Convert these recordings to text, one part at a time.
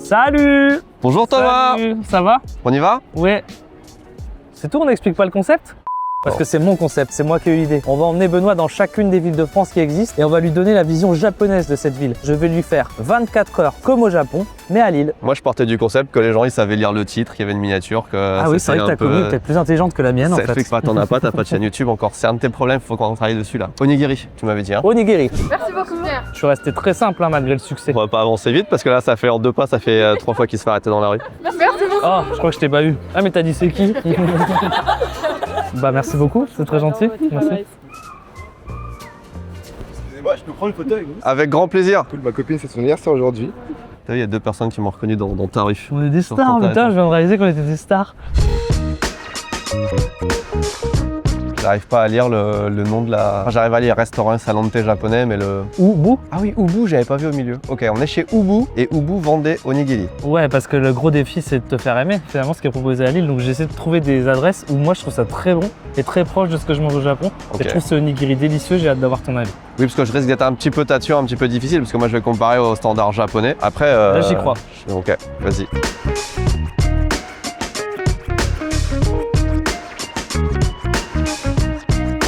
Salut! Bonjour Thomas. Salut, ça va? On y va? Ouais. C'est tout, on n'explique pas le concept? Parce que c'est mon concept, c'est moi qui ai eu l'idée. On va emmener Benoît dans chacune des villes de France qui existent et on va lui donner la vision japonaise de cette ville. Je vais lui faire 24 heures comme au Japon, mais à Lille. Moi je partais du concept que les gens ils savaient lire le titre, qu'il y avait une miniature, que Ah oui, c'est vrai que ta commune est peut-être plus intelligente que la mienne en fait. Fait que t'en as pas de chaîne YouTube encore. C'est un de tes problèmes, faut qu'on travaille dessus là. Onigiri, tu m'avais dit hein. Onigiri. Merci beaucoup. Je suis resté très simple hein, malgré le succès. On va pas avancer vite parce que là ça fait en deux pas, ça fait 3 fois qu'il se fait arrêter dans la rue. Merci beaucoup. Oh, je crois que je t'ai pas eu. Ah mais t'as dit c'est qui? Bah merci beaucoup, c'est très gentil. Merci. Excusez-moi, je peux prendre une photo avec vous? Avec grand plaisir. Cool, ma copine, c'est son anniversaire aujourd'hui. T'as vu, il y a 2 personnes qui m'ont reconnu dans ta rue. On est des Sur stars, ton putain, je viens de réaliser qu'on était des stars. J'arrive pas à lire le nom de la... Enfin, j'arrive à lire restaurant, salon de thé japonais, mais le... Ubu? Ah oui, Ubu, j'avais pas vu au milieu. Ok, on est chez Ubu et Ubu vendait onigiri. Ouais, parce que le gros défi c'est de te faire aimer, finalement ce qui est proposé à Lille. Donc j'essaie de trouver des adresses où moi je trouve ça très bon et très proche de ce que je mange au Japon. Ok. Et je trouve ce onigiri délicieux, j'ai hâte d'avoir ton avis. Oui, parce que je risque d'être un petit peu tâture, un petit peu difficile, parce que moi je vais comparer au standard japonais. Après... Là j'y crois. Ok, vas-y.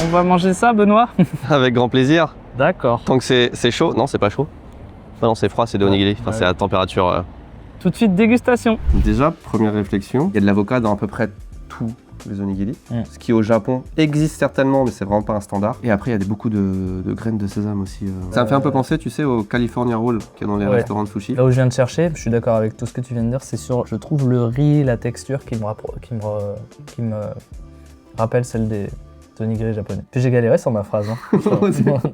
On va manger ça, Benoît? Avec grand plaisir. D'accord. Tant que c'est chaud, non c'est pas chaud. Ah non c'est froid, c'est des onigiri, enfin Ouais. c'est à température. Tout de suite, dégustation. Déjà, première réflexion, il y a de l'avocat dans à peu près tous les onigiri. Ce qui au Japon existe certainement, mais c'est vraiment pas un standard. Et après il y a beaucoup de graines de sésame aussi. Ça me fait un peu penser, tu sais, au California Roll qu'il y a dans les Ouais. restaurants de sushi. Là où je viens de chercher, je suis d'accord avec tout ce que tu viens de dire, c'est sur, je trouve le riz, la texture qui me rappelle celle des onigiri japonais. Puis j'ai galéré sur ma phrase. Hein.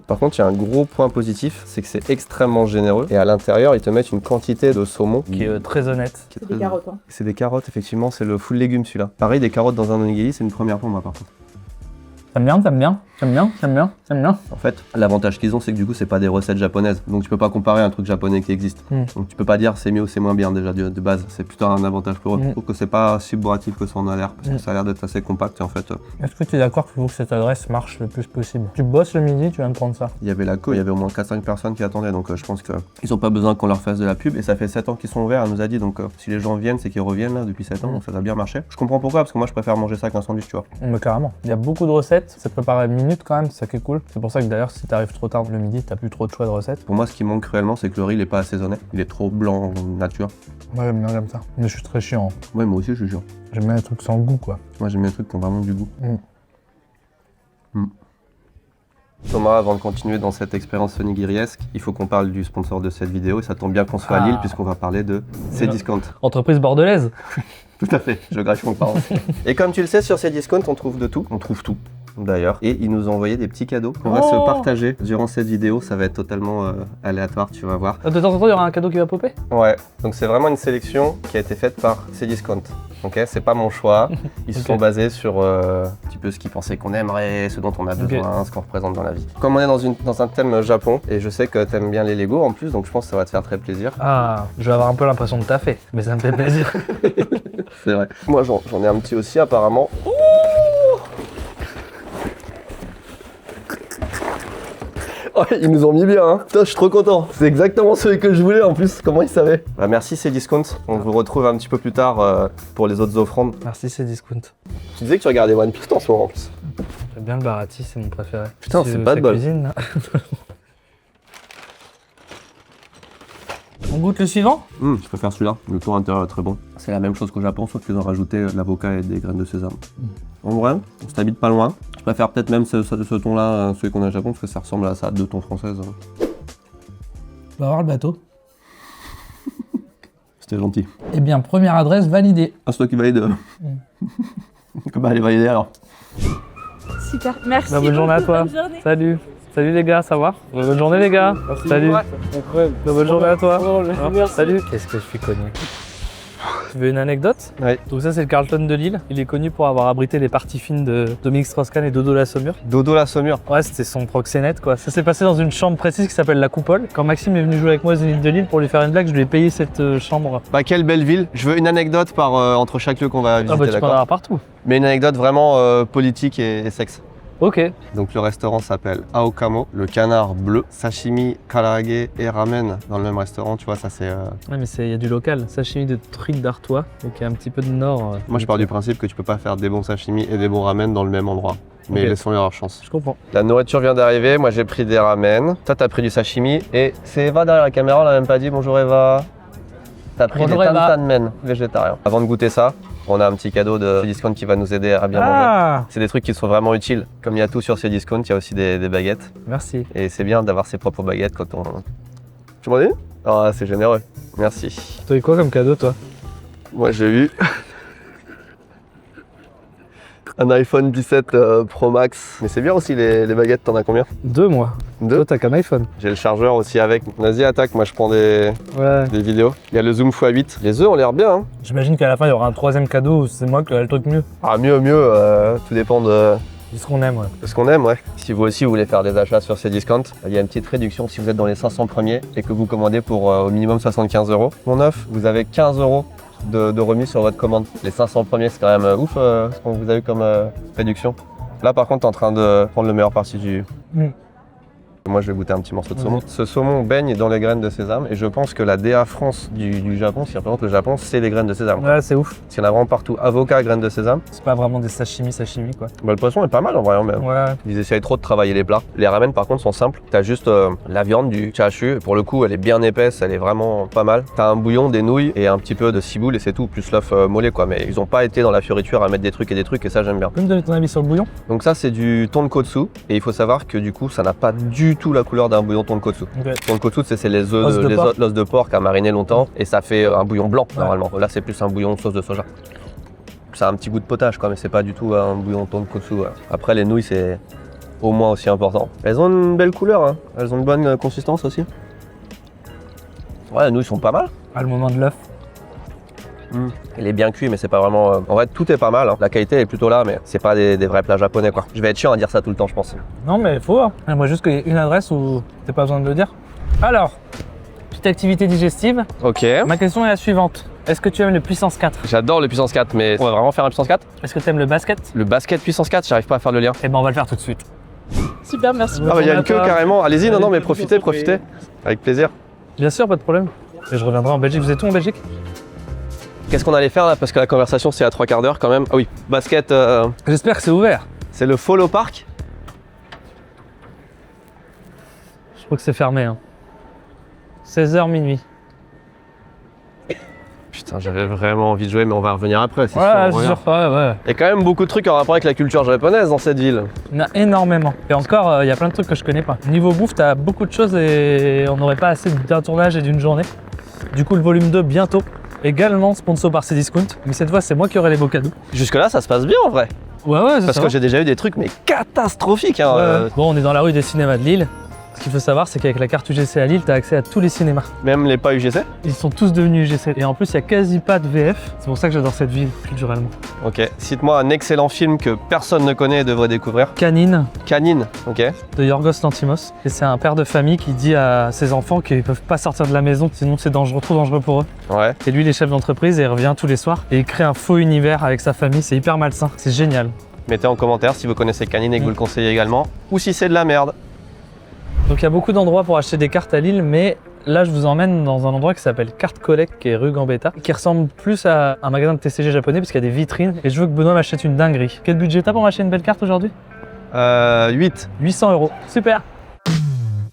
Par contre, il y a un gros point positif, c'est que c'est extrêmement généreux. Et à l'intérieur, ils te mettent une quantité de saumon qui est très honnête. qui est Des très- carottes. Hein. C'est des carottes, effectivement, c'est le full légume celui-là. Pareil, des carottes dans un onigiri, c'est une première pour moi par contre. T'aimes bien, t'aimes bien, t'aimes bien, t'aimes bien, t'aimes bien. En fait, l'avantage qu'ils ont, c'est que du coup, c'est pas des recettes japonaises. Donc tu peux pas comparer un truc japonais qui existe. Donc tu peux pas dire c'est mieux ou c'est moins bien déjà de base. C'est plutôt un avantage pour eux. Je trouve que c'est pas si bourratif que ça en a l'air, parce que ça a l'air d'être assez compact et en fait, Est-ce que tu es d'accord qu'il faut que cette adresse marche le plus possible? Tu bosses le midi, tu viens de prendre ça. il y avait la queue, il y avait au moins 4-5 personnes qui attendaient. Donc je pense qu'ils ont pas besoin qu'on leur fasse de la pub. Et ça fait 7 ans qu'ils sont ouverts, elle nous a dit. Donc si les gens viennent, c'est qu'ils reviennent là depuis 7 ans. Donc ça a bien marché. Je comprends pourquoi, parce que moi je préfère manger ça qu'un sandwich, tu vois. Mais carrément. Il y a beaucoup de recettes, ça prépare une minute quand même, c'est ça qui est cool. C'est pour ça que d'ailleurs, si t'arrives trop tard le midi, t'as plus trop de choix de recettes. Pour moi, ce qui manque cruellement, c'est que le riz il est pas assaisonné. Il est trop blanc nature. Moi j'aime bien comme ça. Mais je suis très chiant. Ouais, moi aussi, je jure. J'aime bien les trucs sans goût quoi. Moi, j'aime bien les trucs qui ont vraiment du goût. Thomas, avant de continuer dans cette expérience onigiriesque, il faut qu'on parle du sponsor de cette vidéo. Et ça tombe bien qu'on soit à Lille, puisqu'on va parler de Cdiscount. Entreprise bordelaise. Tout à fait, je grâche mon parent. Et comme tu le sais, sur Cdiscount, on trouve de tout. On trouve tout, d'ailleurs. Et ils nous ont envoyé des petits cadeaux qu'on va se partager durant cette vidéo. Ça va être totalement aléatoire, tu vas voir. De temps en temps, il y aura un cadeau qui va popper. Ouais, donc c'est vraiment une sélection qui a été faite par Cdiscount. Ok, c'est pas mon choix. Ils se Ok. sont basés sur un petit peu ce qu'ils pensaient qu'on aimerait, ce dont on a besoin, ce qu'on représente dans la vie. Comme on est dans un thème Japon, et je sais que t'aimes bien les Lego en plus, donc je pense que ça va te faire très plaisir. Ah, je vais avoir un peu l'impression de taffer, mais ça me fait plaisir. C'est vrai. Moi j'en ai un petit aussi apparemment. Oh, ils nous ont mis bien, hein. Putain, je suis trop content. C'est exactement celui que je voulais en plus. Comment ils savaient? Bah, merci Cdiscount. On vous retrouve un petit peu plus tard pour les autres offrandes. Merci, c'est Discount. Tu disais que tu regardais One Piece en ce moment en plus. J'aime bien le Barati, c'est mon préféré. Putain, c'est pas de bol. Cuisine, là. On goûte le suivant? Je préfère celui-là. Le tour intérieur est très bon. C'est la même chose qu'au Japon, sauf qu'ils ont rajouté de l'avocat et des graines de sésame. En vrai, on s'habite pas loin. Je préfère peut-être même ce ton-là, celui qu'on a au Japon, parce que ça ressemble à ça, deux tons françaises. On va voir le bateau. C'était gentil. Eh bien, première adresse validée. Ah, c'est toi qui valide. Bah, allez valider alors. Super. Merci. Bonne journée à beaucoup, toi. bonne journée. Salut. Salut les gars, ça va? Bonne journée les gars. Salut. Bonne journée à toi. Salut. Qu'est-ce que je suis connu. Tu veux une anecdote? Ouais. Donc ça c'est le Carlton de Lille. Il est connu pour avoir abrité les parties fines de Dominique Strauss-Kahn et Dodo la Saumure. Dodo la Saumure. Ouais, c'était son proxénète quoi. Ça s'est passé dans une chambre précise qui s'appelle la Coupole. Quand Maxime est venu jouer avec moi aux Zénith de Lille pour lui faire une blague, je lui ai payé cette chambre. Bah, quelle belle ville. Je veux une anecdote par entre chaque lieu qu'on va visiter, Ah bah tu peux en d'accord? avoir partout. Mais une anecdote vraiment politique et sexe. Ok. Donc le restaurant s'appelle Aokamo, le canard bleu, sashimi, karaage et ramen dans le même restaurant, tu vois, ça c'est... Ouais, mais il y a du local. Sashimi de trucs d'Artois, donc il y a un petit peu de nord. Moi je pars du principe que tu peux pas faire des bons sashimi et des bons ramen dans le même endroit. Mais Ok. laissons-leur leur chance. Je comprends. La nourriture vient d'arriver, moi j'ai pris des ramen. Toi t'as pris du sashimi et c'est Eva derrière la caméra, on l'a même pas dit bonjour Eva. T'as pris Bonjour, des Eva. tam men végétariens. Avant de goûter ça, on a un petit cadeau de Cdiscount qui va nous aider à bien manger. Ah, C'est des trucs qui sont vraiment utiles. Comme il y a tout sur Cdiscount, il y a aussi des baguettes. merci. Et c'est bien d'avoir ses propres baguettes quand on... Tu m'en dis? Ah c'est généreux, merci. T'as eu quoi comme cadeau, toi? Moi j'ai eu un iPhone 17 Pro Max. Mais c'est bien aussi les baguettes, t'en as combien? 2 mois. Deux. Toi, t'as qu'un iPhone. J'ai le chargeur aussi avec. Vas-y attaque, moi je prends des Ouais. vidéos. Il y a le zoom x8. Les œufs ont l'air bien hein. J'imagine qu'à la fin, il y aura un troisième cadeau. C'est moi qui aurai le truc mieux. Ah mieux, tout dépend de C'est ce qu'on aime, ouais. ce qu'on aime, ouais. Si vous aussi vous voulez faire des achats sur Cdiscount, il y a une petite réduction si vous êtes dans les 500 premiers et que vous commandez pour au minimum 75 €. Mon offre, vous avez 15 € de remise sur votre commande. Les 500 premiers, c'est quand même ouf ce qu'on vous a eu comme réduction. Là par contre, t'es en train de prendre le meilleur parti du... Moi, je vais goûter un petit morceau de saumon. Ce saumon baigne dans les graines de sésame et je pense que la DA France du Japon, ce qui représente le Japon, c'est les graines de sésame. Ouais, c'est ouf. Parce qu'il y en a vraiment partout. Avocat, graines de sésame. C'est pas vraiment des sashimi, quoi. Bah, le poisson est pas mal en vrai. Même. Ouais. Ils essayent trop de travailler les plats. Les ramen par contre sont simples. T'as juste la viande, du chashu. Et pour le coup, elle est bien épaisse, elle est vraiment pas mal. T'as un bouillon, des nouilles et un petit peu de ciboule et c'est tout. Plus l'œuf mollet quoi. Mais ils ont pas été dans la fioriture à mettre des trucs et ça j'aime bien. Tu peux me donner ton avis sur le bouillon? Donc ça c'est du tonkotsu. Et il faut savoir que du coup ça n'a pas du tout la couleur d'un bouillon tonkotsu. Ok. Tonkotsu c'est les Os de porc. l'os de porc à mariner longtemps et ça fait un bouillon blanc Ouais. normalement. Là c'est plus un bouillon sauce de soja. Ça a un petit goût de potage quoi, mais c'est pas du tout un bouillon tonkotsu. Ouais. Après les nouilles c'est au moins aussi important. Elles ont une belle couleur, hein. Elles ont une bonne consistance aussi. Ouais, les nouilles sont pas mal. Ah, le moment de l'œuf. Il est bien cuit mais c'est pas vraiment... En vrai tout est pas mal, hein. La qualité est plutôt là mais c'est pas des vrais plats japonais quoi. Je vais être chiant à dire ça tout le temps je pense. Non, mais il faut. Hein. Moi, juste qu'il y ait une adresse où t'as pas besoin de le dire. Alors, petite activité digestive. Ok. Ma question est la suivante. Est-ce que tu aimes le puissance 4? J'adore le puissance 4 mais on va vraiment faire un puissance 4? Est-ce que tu aimes le basket? Le basket puissance 4, j'arrive pas à faire le lien. Eh ben, on va le faire tout de suite. Super, merci. Ah bah il y a une queue Attends. carrément, allez-y, non Allez, non mais profitez, profitez. Avec plaisir. Bien sûr, pas de problème. Et je reviendrai en Belgique. Vous êtes où en Belgique? Qu'est-ce qu'on allait faire là? Parce que la conversation c'est à 3/4 d'heure quand même. Ah oui, basket, J'espère que c'est ouvert. c'est le Follow Park. Je crois que c'est fermé. Hein. 16h minuit. Putain, j'avais vraiment envie de jouer mais on va revenir après, c'est Ouais, sûr. on c'est revient. sûr. Ouais. Il y a quand même beaucoup de trucs en rapport avec la culture japonaise dans cette ville. Il y en a énormément. Et encore, il y a plein de trucs que je connais pas. Niveau bouffe, t'as beaucoup de choses et on n'aurait pas assez d'un tournage et d'une journée. Du coup, le volume 2 bientôt. Également sponsor par Cdiscount. Mais cette fois, c'est moi qui aurai les beaux cadeaux. Jusque là ça se passe bien en vrai. Ouais, Parce que j'ai déjà eu des trucs mais catastrophiques hein. Bon, on est dans la rue des cinémas de Lille. Ce qu'il faut savoir, c'est qu'avec la carte UGC à Lille, tu as accès à tous les cinémas. Même les pas UGC. Ils sont tous devenus UGC. Et en plus, il n'y a quasi pas de VF. C'est pour ça que j'adore cette ville, culturellement. Ok, cite-moi un excellent film que personne ne connaît et devrait découvrir. Canine, Canine, ok. de Yorgos Lanthimos. Et c'est un père de famille qui dit à ses enfants qu'ils ne peuvent pas sortir de la maison, sinon c'est dangereux, trop dangereux pour eux. Ouais. Et lui, il est chef d'entreprise et il revient tous les soirs. Et il crée un faux univers avec sa famille. C'est hyper malsain. C'est génial. Mettez en commentaire si vous connaissez Canine et que vous le conseillez également. Ou si c'est de la merde. Donc il y a beaucoup d'endroits pour acheter des cartes à Lille, mais là je vous emmène dans un endroit qui s'appelle Carte Collect, qui est rue Gambetta, qui ressemble plus à un magasin de TCG japonais parce qu'il y a des vitrines et je veux que Benoît m'achète une dinguerie. Quel budget t'as pour m'acheter une belle carte aujourd'hui? 8. 800 €. Super.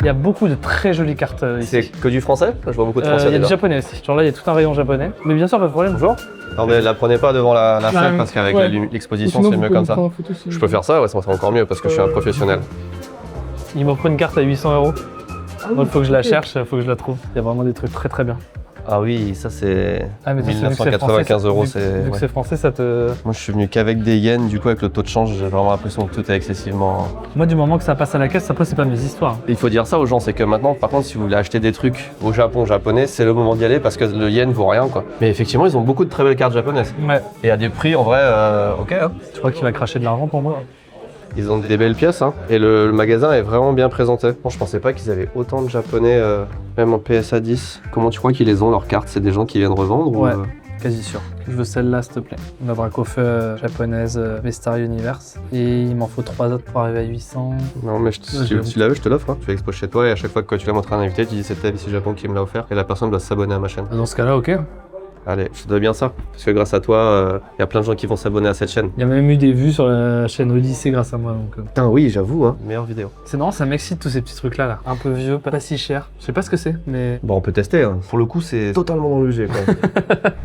Il y a beaucoup de très jolies cartes C'est ici. que du français? Je vois beaucoup de français Il y a du déjà. japonais aussi. Genre là il y a tout un rayon japonais. Mais bien sûr, pas de problème. Bonjour. Non mais la prenez pas devant la fenêtre parce qu'avec l'exposition c'est mieux comme ça. Je peux faire ça, ouais, ça sera encore mieux parce que je suis un professionnel. Il m'offre une carte à 800 €. Donc il faut que je la cherche, il faut que je la trouve. Il y a vraiment des trucs très très bien. Ah oui, ça c'est Ah mais vu que c'est 1995 français, €, vu c'est... que c'est français, ça te... Moi je suis venu qu'avec des yens, du coup avec le taux de change j'ai vraiment l'impression que tout est excessivement... Moi du moment que ça passe à la caisse, après c'est pas mes histoires. Il faut dire ça aux gens, c'est que maintenant par contre si vous voulez acheter des trucs au Japon japonais, c'est le moment d'y aller parce que le yen vaut rien quoi. Mais effectivement ils ont beaucoup de très belles cartes japonaises. Ouais. Et à des prix en vrai, ok hein. Tu crois qu'il va cracher de l'argent pour moi? Ils ont des belles pièces hein. Et le magasin est vraiment bien présenté. Bon, je pensais pas qu'ils avaient autant de japonais, même en PSA 10. Comment tu crois qu'ils les ont leurs cartes? C'est des gens qui viennent revendre Ouais. ou, quasi sûr. Je veux celle-là, s'il te plaît. La Bracofeu japonaise Vestar Universe. Et il m'en faut 3 autres pour arriver à 800. Non, mais si tu la veux, je te l'offre. Hein. Tu l'exposes chez toi et à chaque fois que tu la montres à un invité, tu dis c'est Tav ici Japon qui me l'a offert et la personne doit s'abonner à ma chaîne. Dans ce cas-là, ok. Allez, je te dois bien ça. Parce que grâce à toi, il y a plein de gens qui vont s'abonner à cette chaîne. Il y a même eu des vues sur la chaîne Odyssée grâce à moi. Donc, Putain, oui, j'avoue, hein. Meilleure vidéo. C'est marrant, ça m'excite tous ces petits trucs-là. Là. Un peu vieux, pas si cher. Je sais pas ce que c'est, mais. Bon, on peut tester. Hein. Pour le coup, c'est totalement dans le budget.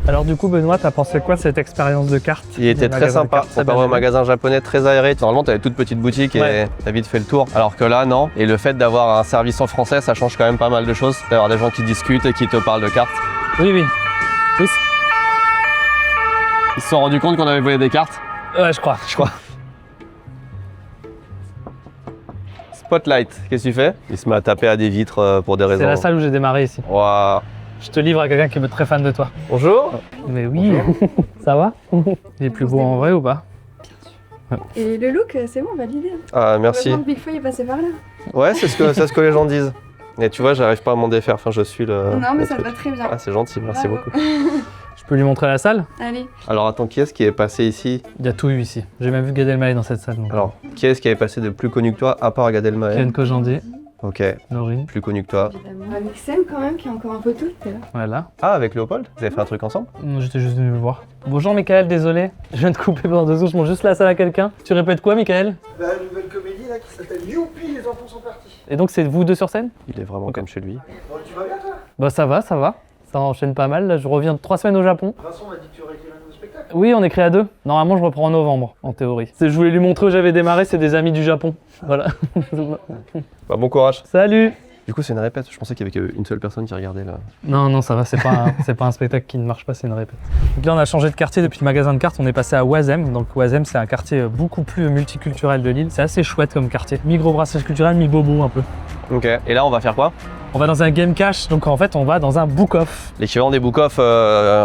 Alors, du coup, Benoît, t'as pensé quoi de cette expérience de carte? Il était très sympa. Comparé au magasin japonais, très aéré. Normalement, t'avais toute petite boutique et t'as vite fait le tour. Alors que là, non. Et le fait d'avoir un service en français, ça change quand même pas mal de choses. D'avoir des gens qui discutent et qui te parlent de cartes. Oui, oui. Oui. Ils se sont rendus compte qu'on avait volé des cartes. Ouais, je crois. Spotlight, qu'est-ce que tu fais? Il se met à taper à des vitres pour des raisons. C'est la salle où j'ai démarré ici. Waouh. Je te livre à quelqu'un qui est très fan de toi. Bonjour. Mais oui, ça va? Il est plus beau en vrai ou pas? Et le look, c'est bon, validé. Ah, merci. Heureusement que Big Foy est passé par là. Ouais, c'est ce que les gens disent. Et tu vois, j'arrive pas à m'en défaire. Enfin, je suis le. Non, mais le ça truc. va très bien. Ah, c'est gentil, merci Bravo. beaucoup. Je peux lui montrer la salle? Allez. Alors, attends, qui est-ce qui est passé ici? Il y a tout eu ici. J'ai même vu Gad Elmaleh dans cette salle. Donc. Alors, qui est-ce qui avait passé de plus connu que toi, à part Gad Elmaleh? Ken Kojandi, Ok, Laurie. plus connu que toi. Évidemment. Avec Sam, quand même, qui est encore en photo tout à l'heure. Voilà. Ah, avec Léopold? Vous avez fait un truc ensemble? Non, j'étais juste venu le voir. Bonjour Michael, désolé. Je viens de couper pendant 2 secondes, je montre juste la salle à quelqu'un. Tu répètes quoi, Michael? La nouvelle comédie là qui s'appelle Youpi, les enfants sont partis. Et donc c'est vous deux sur scène? Il est vraiment comme chez lui. Bon, tu vas bien toi? Bah ça va, ça va. Ça enchaîne pas mal. Là, je reviens de 3 semaines au Japon. Vincent m'a dit que tu aurais écrit un nouveau spectacle. Oui, on écrit à 2. Normalement, je reprends en novembre, en théorie. Je voulais lui montrer où j'avais démarré, c'est des amis du Japon. Voilà. Bah, bon courage. Salut! Du coup, c'est une répète. Je pensais qu'il y avait qu'une seule personne qui regardait là. Non, non, ça va, c'est pas un spectacle qui ne marche pas, c'est une répète. Donc là, on a changé de quartier depuis le magasin de cartes, on est passé à Oisem. Donc Oisem, c'est un quartier beaucoup plus multiculturel de l'île. C'est assez chouette comme quartier. Mi-gros-brassage culturel, mi-bobo un peu. Ok, et là, on va faire quoi? On va dans un game cash, donc en fait, on va dans un book-off. L'équivalent des book-off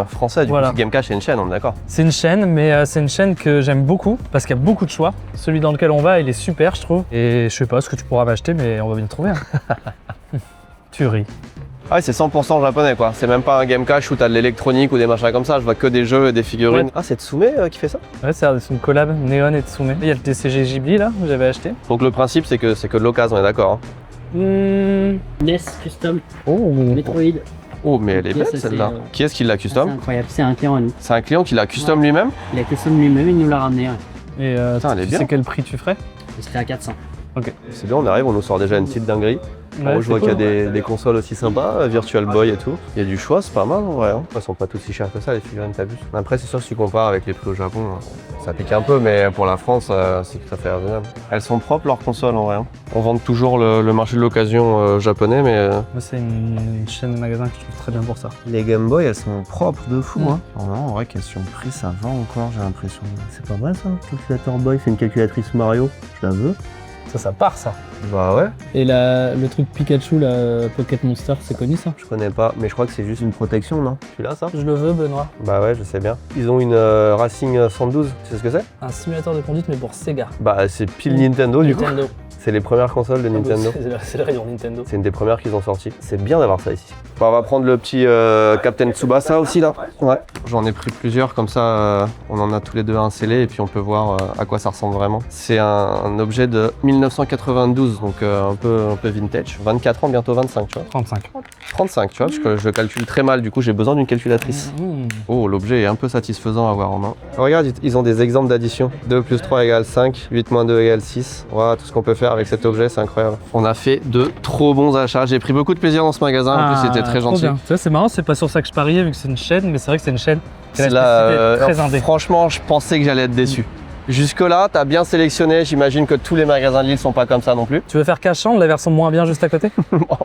français, du Voilà. coup, Game Cash, c'est une chaîne, on est d'accord? C'est une chaîne, mais c'est une chaîne que j'aime beaucoup parce qu'il y a beaucoup de choix. Celui dans lequel on va, il est super, je trouve. Et je sais pas ce que tu pourras m'acheter, mais on va bien le trouver. Hein. Tu ris. Ah ouais, c'est 100% japonais quoi. C'est même pas un Game Cash où t'as de l'électronique ou des machins comme ça. Je vois que des jeux et des figurines. Ouais. Ah, c'est Tsume qui fait ça? Ouais, c'est une collab Neon et Tsume. Il y a le TCG Ghibli là, que j'avais acheté. Donc le principe, c'est que de l'occasion, on est d'accord. Hein. NES Custom Oh, Metroid. Oh, mais elle est Ok, belle ça, celle-là. c'est, Qui est-ce qui l'a C'est custom? incroyable, c'est un client à nous. C'est un client qui l'a custom lui-même? Il a custom lui-même, il nous l'a ramené. Ouais. Et Putain, elle est tu bien. sais quel prix tu ferais? Et c'était à 400. C'est bien, on arrive, on nous sort déjà une petite dinguerie. Ouais, je vois c'est qu'il y a cool. des consoles aussi sympas, Virtual Boy et tout. Il y a du choix, c'est pas mal en vrai. Hein. Elles sont pas toutes si chères que ça, les figurines, t'abuses. Après, c'est sûr que si tu compares avec les prix au Japon, ça pique un peu, mais pour la France, c'est tout à fait raisonnable. Elles sont propres leurs consoles en vrai. Hein. On vend toujours le marché de l'occasion japonais, mais. Moi, c'est une chaîne de magasins que je trouve très bien pour ça. Les Game Boy, elles sont propres de fou. Mm. Hein. En vrai, question de prix, ça vend encore, j'ai l'impression. C'est pas mal ça, calculateur Boy, c'est une calculatrice Mario, je la veux. Ça part ça. Bah ouais. Et le truc Pikachu, la Pocket Monster, c'est connu ça? Je connais pas, mais je crois que c'est juste une protection, non? Tu l'as ça? Je le veux, Benoît. Bah ouais, je sais bien. Ils ont une Racing 112, tu sais ce que c'est? Un simulateur de conduite, mais pour Sega. Bah c'est pile Nintendo du coup. Nintendo. C'est les premières consoles de Nintendo. C'est le rayon Nintendo. C'est une des premières qu'ils ont sorties. C'est bien d'avoir ça ici. Bon, on va prendre le petit Captain Tsubasa aussi là. Ouais. J'en ai pris plusieurs comme ça, on en a tous les deux un scellé et puis on peut voir à quoi ça ressemble vraiment. C'est un objet de 1992, donc un peu vintage. 24 ans, bientôt 25, tu vois. 35. 35, tu vois, parce que je calcule très mal, du coup j'ai besoin d'une calculatrice. Oh, l'objet est un peu satisfaisant à avoir en main. Regarde, ils ont des exemples d'addition. 2 plus 3 égale 5, 8 moins 2 égale 6. Voilà, tout ce qu'on peut faire avec cet objet, c'est incroyable. On a fait de trop bons achats. J'ai pris beaucoup de plaisir dans ce magasin, en plus c'était très gentil. Tu vois, c'est marrant, c'est pas sur ça que je pariais vu que c'est une chaîne, mais c'est vrai que c'est une chaîne. qui a C'est la là, spécificité très indé. franchement, je pensais que j'allais être déçu. Jusque-là, t'as bien sélectionné, j'imagine que tous les magasins de Lille sont pas comme ça non plus. Tu veux faire Cachan, la version moins bien juste à côté?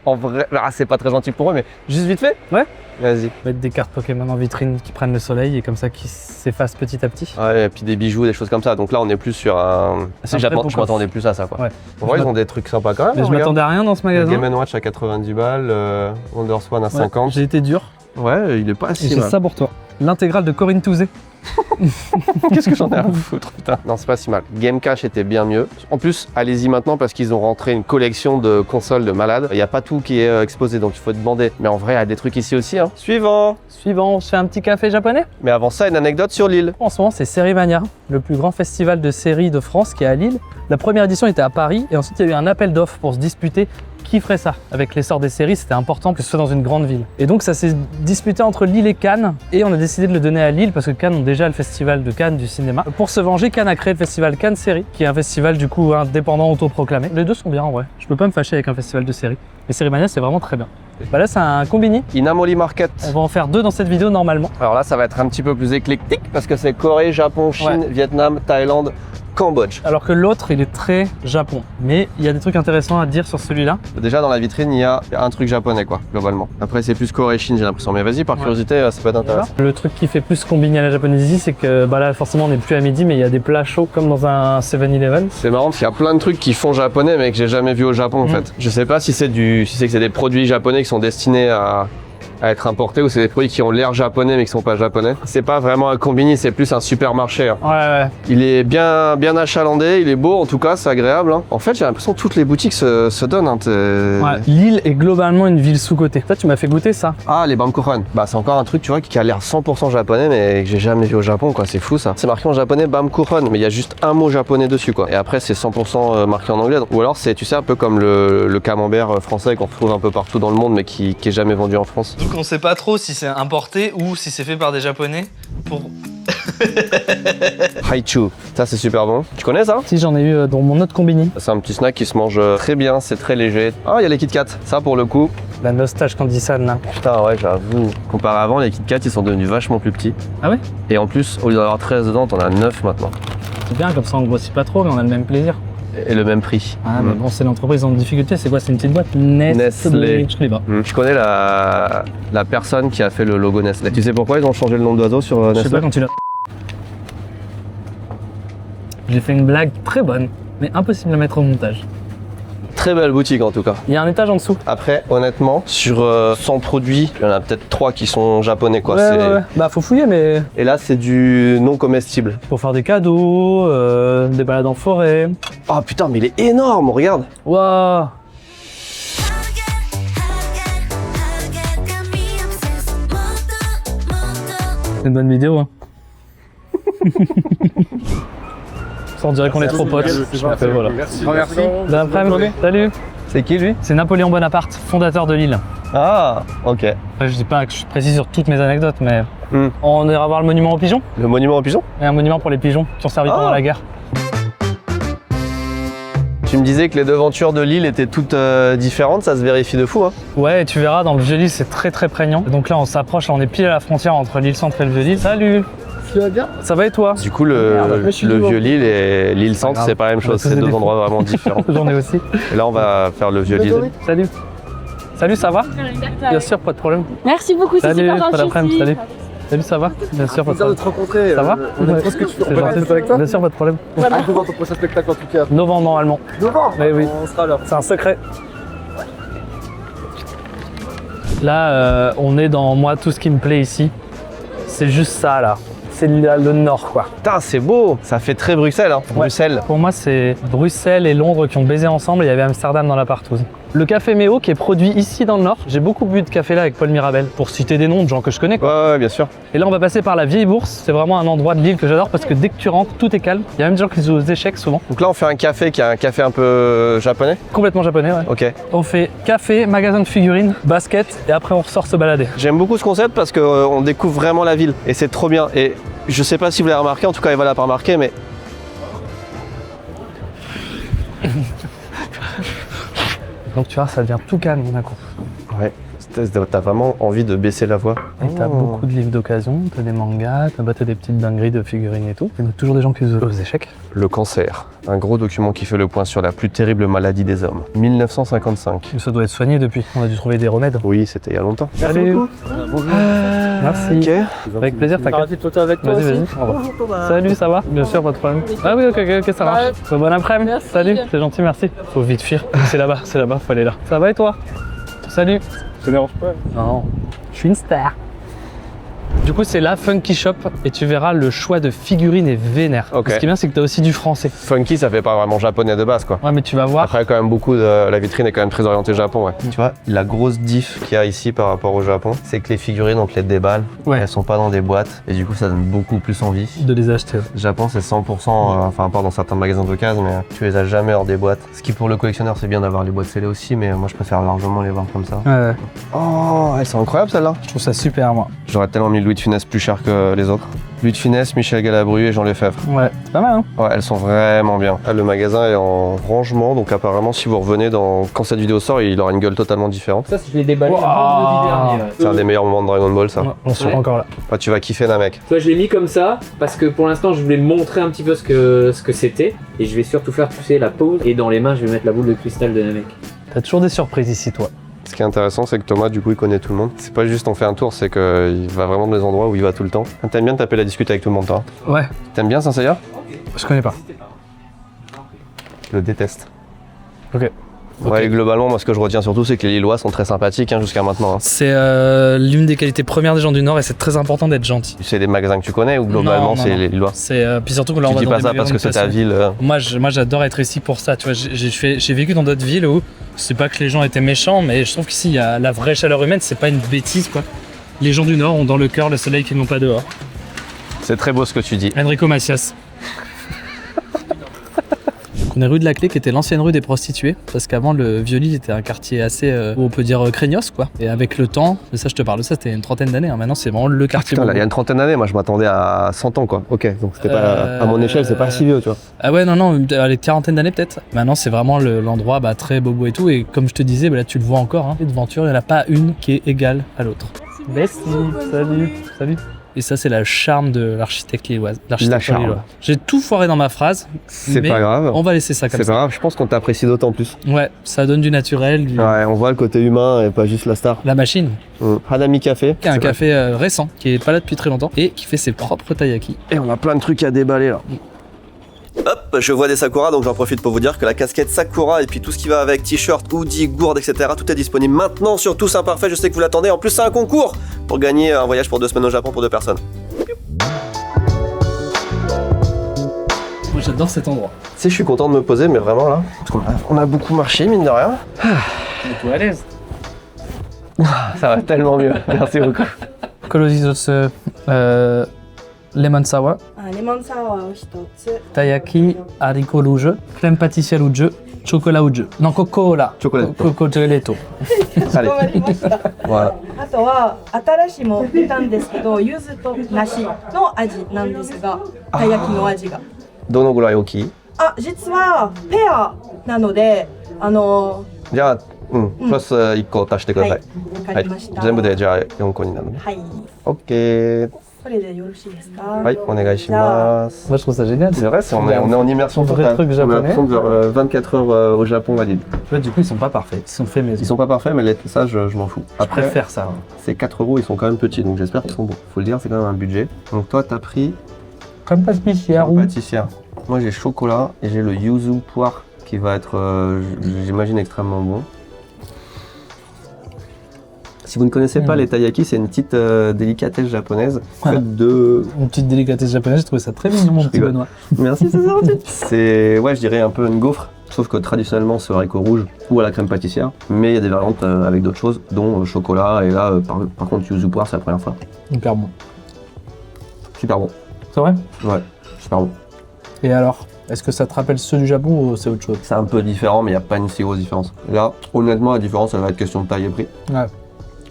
En vrai, c'est pas très gentil pour eux, mais juste vite fait. Ouais. Vas-y. Mettre des cartes Pokémon en vitrine qui prennent le soleil et comme ça qui s'effacent petit à petit. Ouais, et puis des bijoux, des choses comme ça. Donc là, on est plus sur un. C'est un Je vrai m'attendais plus à ça, quoi. Ouais. En vrai, ils ont des trucs sympas quand même. Mais je regarde. m'attendais à rien dans ce magasin. Game & Watch à 90 balles, Wonder Swan à Ouais, 50. J'ai été dur Ouais, il est pas et si j'ai mal. ça pour toi. l'intégrale de Corinne Touzé. Qu'est-ce que j'en ai à foutre, putain. Non, c'est pas si mal. Game Cash était bien mieux. En plus, allez-y maintenant parce qu'ils ont rentré une collection de consoles de malades. Il n'y a pas tout qui est exposé, donc il faut demander. Mais en vrai, il y a des trucs ici aussi. Hein. Suivant. Suivant, on se fait un petit café japonais. Mais avant ça, une anecdote sur Lille. En ce moment, c'est Sérimania, le plus grand festival de séries de France qui est à Lille. La première édition était à Paris et ensuite il y a eu un appel d'offres pour se disputer qui ferait ça. Avec l'essor des séries, c'était important que ce soit dans une grande ville. Et donc ça s'est disputé entre Lille et Cannes et on a décidé de le donner à Lille parce que Cannes ont déjà le festival de Cannes du cinéma. Pour se venger, Cannes a créé le festival Cannes Séries, qui est un festival du coup indépendant autoproclamé. Les deux sont bien en vrai. Je peux pas me fâcher avec un festival de séries. Mais Sérimania, c'est vraiment très bien. Bah là, c'est un combini. Inamoli Market. On va en faire 2 dans cette vidéo normalement. Alors là, ça va être un petit peu plus éclectique parce que c'est Corée, Japon, Chine, Vietnam, Thaïlande, Cambodge. Alors que l'autre, il est très Japon. Mais il y a des trucs intéressants à dire sur celui-là. Déjà, dans la vitrine, il y a un truc japonais, quoi, globalement. Après, c'est plus Corée, Chine, j'ai l'impression. Mais vas-y, par curiosité, ça peut être intéressant. Le truc qui fait plus combiner à la japonaise ici, c'est que bah là, forcément, on n'est plus à midi, mais il y a des plats chauds comme dans un 7-Eleven. C'est marrant parce qu'il y a plein de trucs qui font japonais, mais que j'ai jamais vu au Japon, en fait. Je sais pas si c'est que c'est des produits japonais qui sont destinés à être importés ou c'est des produits qui ont l'air japonais mais qui sont pas japonais. C'est pas vraiment un combini, c'est plus un supermarché. Hein. Ouais. Il est bien achalandé, il est beau en tout cas, c'est agréable. Hein. En fait, j'ai l'impression que toutes les boutiques se donnent. Hein, Lille est globalement une ville sous-cotée. Toi, tu m'as fait goûter ça. Ah, les Bamkuchen. Bah, c'est encore un truc, tu vois, qui a l'air 100% japonais mais que j'ai jamais vu au Japon, quoi. C'est fou ça. C'est marqué en japonais Bamkuchen, mais il y a juste un mot japonais dessus, quoi. Et après, c'est 100% marqué en anglais. Ou alors, c'est, tu sais, un peu comme le camembert français qu'on retrouve un peu partout dans le monde mais qui est jamais vendu en France. Donc on sait pas trop si c'est importé ou si c'est fait par des japonais pour... Haichu, ça c'est super bon. Tu connais ça? Si, j'en ai eu dans mon autre combini. C'est un petit snack qui se mange très bien, c'est très léger. Ah, il y a les Kit Kat, ça pour le coup. La nostalgie Candysan là. Putain, ouais, j'avoue. Comparé à avant, les Kit Kat ils sont devenus vachement plus petits. Ah ouais? Et en plus, au lieu d'en avoir 13 dedans, t'en as 9 maintenant. C'est bien, comme ça on grossit pas trop, mais on a le même plaisir. Et le même prix. Ah, mais bon, c'est l'entreprise en difficulté. C'est quoi? C'est une petite boîte? Nestlé. Je connais pas. Je connais la personne qui a fait le logo Nestlé. Tu sais pourquoi ils ont changé le nom d'oiseau sur Nestlé? Je sais pas quand tu l'as. J'ai fait une blague très bonne, mais impossible à mettre au montage. Très belle boutique en tout cas. Il y a un étage en dessous. Après, honnêtement, sur 100 produits, il y en a peut-être 3 qui sont japonais quoi. Ouais. Bah faut fouiller, mais Et là, c'est du non comestible. pour faire des cadeaux, des balades en forêt. Oh putain, mais il est énorme, regarde. Waouh. C'est une bonne vidéo, hein. Ça, on dirait qu'on est trop potes. Voilà. Merci. Bon après-midi. Salut. C'est qui lui? C'est Napoléon Bonaparte, fondateur de Lille. Ah, ok. Après, je dis pas que je suis précis sur toutes mes anecdotes, mais Hmm. on ira voir le monument aux pigeons. Le monument aux pigeons? Et un monument pour les pigeons qui ont servi Ah. pendant la guerre. Tu me disais que les devantures de Lille étaient toutes différentes, ça se vérifie de fou, hein. Ouais, et tu verras, dans le Vieux-Lille, c'est très prégnant. Donc là, on s'approche, là, on est pile à la frontière entre l'île-Centre et le Vieux-Lille. Salut. Tu vas bien? Ça va et toi? Du coup, Merde, je me suis le dit, bon. Vieux-Lille et l'île-Centre, grave. c'est pas la même On a chose, tous c'est des deux défauts. endroits vraiment différents. J'en ai aussi. Et là, on va faire le Vieux-Lille. Salut. Salut, ça va? Bien sûr, pas de problème. Merci beaucoup, c'est Salut, super pas gentil. d'après-midi, salut. Salut, ça va? Bien sûr, pas de Plaisir de problème. te rencontrer. Ça va? On aime trop ce que tu fais. On C'est peut faire une gentil. photo avec toi? Bien sûr, pas de problème. Hâte de voir ton prochain spectacle en tout cas. Novembre, normalement. Novembre. Oui, oui. On sera là. C'est un secret. Là, on est dans moi, tout ce qui me plaît ici. C'est juste ça, là. C'est le nord, quoi. Putain, c'est beau. Ça fait très Bruxelles, hein. Bruxelles. Pour moi, c'est Bruxelles et Londres qui ont baisé ensemble. Il y avait Amsterdam dans la partouze. Le café Méo qui est produit ici dans le nord. J'ai beaucoup bu de café là avec Paul Mirabel, pour citer des noms de gens que je connais, quoi. Ouais, bien sûr. Et là, on va passer par la Vieille Bourse. C'est vraiment un endroit de Lille que j'adore parce que dès que tu rentres, tout est calme. Il y a même des gens qui jouent aux échecs souvent. Donc là, on fait un café qui est un café un peu japonais. Complètement japonais, ouais. Ok. On fait café, magasin de figurines, basket et après on ressort se balader. J'aime beaucoup ce concept parce qu'on découvre vraiment la ville et c'est trop bien. Et je sais pas si vous l'avez remarqué, en tout cas Eva l'a pas remarqué, mais Donc tu vois, ça devient tout calme d'un coup. ouais, t'as vraiment envie de baisser la voix. Et t'as beaucoup de livres d'occasion, t'as des mangas, t'as des petites dingueries de figurines et tout. Il y a toujours des gens qui jouent aux échecs. Le cancer, un gros document qui fait le point sur la plus terrible maladie des hommes. 1955. Ça doit être soigné depuis, on a dû trouver des remèdes. Oui, c'était il y a longtemps. Salut. Merci. Ok. Avec plaisir, t'inquiète. Petite photo avec toi Vas-y, aussi. vas-y. Au revoir. Bonjour Thomas. Salut, ça va? Bien sûr, pas de problème. Ah oui, ok, ça marche. Bon après-midi. Salut, c'est gentil, merci. Faut vite fuir. C'est là-bas, faut aller là. Ça va et toi? Salut. Ça dérange pas. Non, je suis une star. Du coup, c'est la Funky Shop et tu verras le choix de figurines est vénère. Ok. Ce qui est bien, c'est que tu as aussi du français. Funky, ça fait pas vraiment japonais de base, quoi. Ouais, mais tu vas voir. Après, quand même, beaucoup de la vitrine est quand même très orientée Japon, ouais. Tu vois, la grosse diff qu'il y a ici par rapport au Japon, c'est que les figurines, on te les déballe. Ouais. Elles sont pas dans des boîtes et du coup, ça donne beaucoup plus envie. De les acheter. Le Japon, c'est 100%, enfin, à part dans certains magasins d'occasion, mais tu les as jamais hors des boîtes. Ce qui, pour le collectionneur, c'est bien d'avoir les boîtes scellées aussi, mais moi, je préfère largement les voir comme ça. Ouais, Oh, elles sont incroyables, celles-là. je trouve ça super, moi. J'aurais tellement mis Louis de Funès plus cher que les autres. Louis de Funès, Michel Galabru et Jean Lefebvre. Ouais, c'est pas mal, hein. Ouais, elles sont vraiment bien. Ah, le magasin est en rangement, donc apparemment, si vous revenez quand cette vidéo sort, il aura une gueule totalement différente. Ça, je l'ai déballé Wow. vendredi dernier. C'est un des meilleurs moments de Dragon Ball, ça. Ouais, on se Ouais. encore là. Ah, tu vas kiffer, Namek. Toi, je l'ai mis comme ça parce que pour l'instant, je voulais montrer un petit peu ce que c'était. Et je vais surtout faire pousser la pose. Et dans les mains, je vais mettre la boule de cristal de Namek. T'as toujours des surprises ici, toi. Ce qui est intéressant, c'est que Thomas, du coup, il connaît tout le monde. C'est pas juste on fait un tour, c'est qu'il va vraiment dans les endroits où il va tout le temps. T'aimes bien taper la discute avec tout le monde, toi? Ouais, T'aimes bien Saint-Seiya? je connais pas. Je le déteste. Ok. Ouais, et globalement, moi, ce que je retiens surtout, c'est que les Lillois sont très sympathiques jusqu'à maintenant. C'est l'une des qualités premières des gens du Nord et c'est très important d'être gentil. C'est des magasins que tu connais ou globalement, Non, non, c'est non. les Lillois? C'est puis surtout que là on Tu va dis dans pas des ça parce que c'est ta ville. Moi j'adore être ici pour ça, tu vois, j'ai vécu dans d'autres villes où c'est pas que les gens étaient méchants, mais je trouve qu'ici il y a la vraie chaleur humaine, c'est pas une bêtise quoi. Les gens du Nord ont dans le cœur le soleil qu'ils n'ont pas dehors. C'est très beau ce que tu dis. Enrico Macias. On est rue de la Clé qui était l'ancienne rue des prostituées parce qu'avant le Vieux-Lille était un quartier assez où on peut dire craignos quoi. Et avec le temps, mais ça je te parle de ça, c'était une trentaine d'années, hein. Maintenant c'est vraiment le quartier. Putain, là, il y a bobo. une trentaine d'années, moi je m'attendais à 100 ans quoi. Ok, donc c'était pas. À mon échelle, c'est pas si vieux, tu vois. Ah ouais, non, les quarantaine d'années peut-être. Maintenant, c'est vraiment l'endroit très bobo et tout. Et comme je te disais, là, tu le vois encore, hein, les devantures, il n'y en a pas une qui est égale à l'autre. Merci, salut. Et ça, c'est le charme de l'architecte lilloise. L'architecture charme. lilloise. J'ai tout foiré dans ma phrase. C'est mais pas grave. On va laisser ça comme C'est ça. pas grave, je pense qu'on t'apprécie d'autant plus. Ouais, ça donne du naturel, Ouais, on voit le côté humain et pas juste la star. la machine, Hanami Café. qui est un C'est vrai. café récent, qui est pas là depuis très longtemps et qui fait ses propres taiyaki. Et on a plein de trucs à déballer là. Hop, je vois des Sakura, donc j'en profite pour vous dire que la casquette Sakura et puis tout ce qui va avec, t-shirt, hoodie, gourde, etc. Tout est disponible maintenant sur Tous Imparfaits, je sais que vous l'attendez. En plus, c'est un concours pour gagner un voyage pour 2 semaines au Japon pour 2 personnes. Moi, j'adore cet endroit. Tu sais, je suis content de me poser, mais vraiment là, parce qu'on a beaucoup marché, mine de rien. Mets-toi à l'aise. Ça va tellement mieux, merci beaucoup. Kolosizotsu, lemon sour, レモンサワーを一つ taiyaki, haricot rouge, crème pâtissière rouge, chocolat rouge. Non, cocola. Chocolat. Coco gelato. allez, 困りました voilà. あとは新しいも出たんですけど柚子と梨の味なんですがたい焼きの味が Dono gurai oki. 実はペアなのでじゃあ、プラス1個足してください。わかりました全部でじゃあ4個になるね。はい Ok. これでよろしいですかはい、お願いします。 Moi, je trouve ça génial. C'est vrai, on est en immersion Vrai totale. truc On a japonais. l'impression de faire 24 heures au Japon valide. Tu vois, du coup, ils sont pas parfaits. Ils sont faits maison. Ils sont pas parfaits, mais ça, je m'en fous. Je Après, préfère ça. ces 4 euros, ils sont quand même petits, donc j'espère qu'ils sont bons. Faut le dire, c'est quand même un budget. Donc toi, t'as pris Comme pâtissière ou pâtissière. Moi, j'ai chocolat et j'ai le yuzu poire qui va être, j'imagine, extrêmement bon. Si vous ne connaissez pas les taiyaki, c'est une petite délicatesse japonaise faite de... une petite délicatesse japonaise. J'ai trouvé ça très mignon, mon petit rigole. Benoît. Merci, c'est gentil. C'est, ouais, je dirais un peu une gaufre. Sauf que traditionnellement, c'est au haricot rouge ou à la crème pâtissière. Mais il y a des variantes avec d'autres choses, dont chocolat. Et là, par contre, yuzu poire, c'est la première fois. Hyper bon. Super bon. C'est vrai? Ouais, super bon. Et alors, est-ce que ça te rappelle ceux du Japon ou c'est autre chose? C'est un peu différent, mais il n'y a pas une si grosse différence. Là, honnêtement, la différence, elle va être question de taille et prix. Ouais.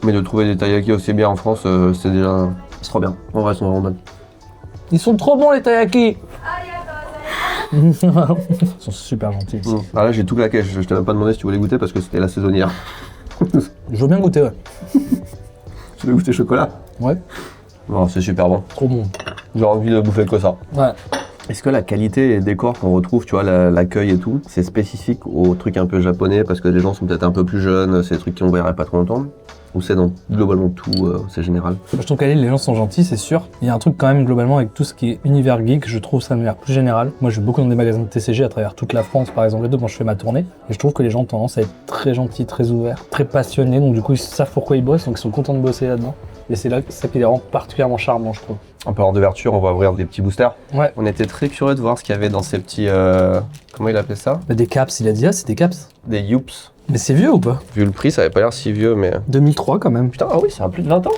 Mais de trouver des taiyaki aussi bien en France, c'est déjà... C'est trop bien. En vrai, ils sont vraiment bonnes. Ils sont trop bons, les taiyaki! Ils sont super gentils ici. Ah là, j'ai tout claqué. Je t'ai même pas demandé si tu voulais goûter parce que c'était la saisonnière. Je veux bien goûter, ouais. Tu veux goûter chocolat? Ouais, Non, c'est super bon. trop bon. J'ai envie de bouffer que ça. Ouais. Est-ce que la qualité et décor qu'on retrouve, tu vois, l'accueil et tout, c'est spécifique aux trucs un peu japonais parce que les gens sont peut-être un peu plus jeunes, c'est des trucs qu'on verrait pas trop longtemps? Ou c'est dans globalement tout, c'est général? Je trouve qu'à Lille, les gens sont gentils, c'est sûr. Il y a un truc quand même globalement avec tout ce qui est univers geek, je trouve ça de manière plus générale. Moi, je vais beaucoup dans des magasins de TCG à travers toute la France, par exemple, et tout, quand je fais ma tournée. Et je trouve que les gens ont tendance à être très gentils, très ouverts, très passionnés. Donc du coup, ils savent pourquoi ils bossent, donc ils sont contents de bosser là-dedans. Et c'est là ça qui les rend particulièrement charmants, je trouve. En parlant d'ouverture, on va ouvrir des petits boosters. Ouais. On était très curieux de voir ce qu'il y avait dans ces petits... comment il appelait ça? Des caps, il a dit, ah, c'est des caps. Des Youps. Mais c'est vieux ou pas? Vu le prix, ça avait pas l'air si vieux, mais... 2003 quand même. Putain, ah oui, ça a plus de 20 ans.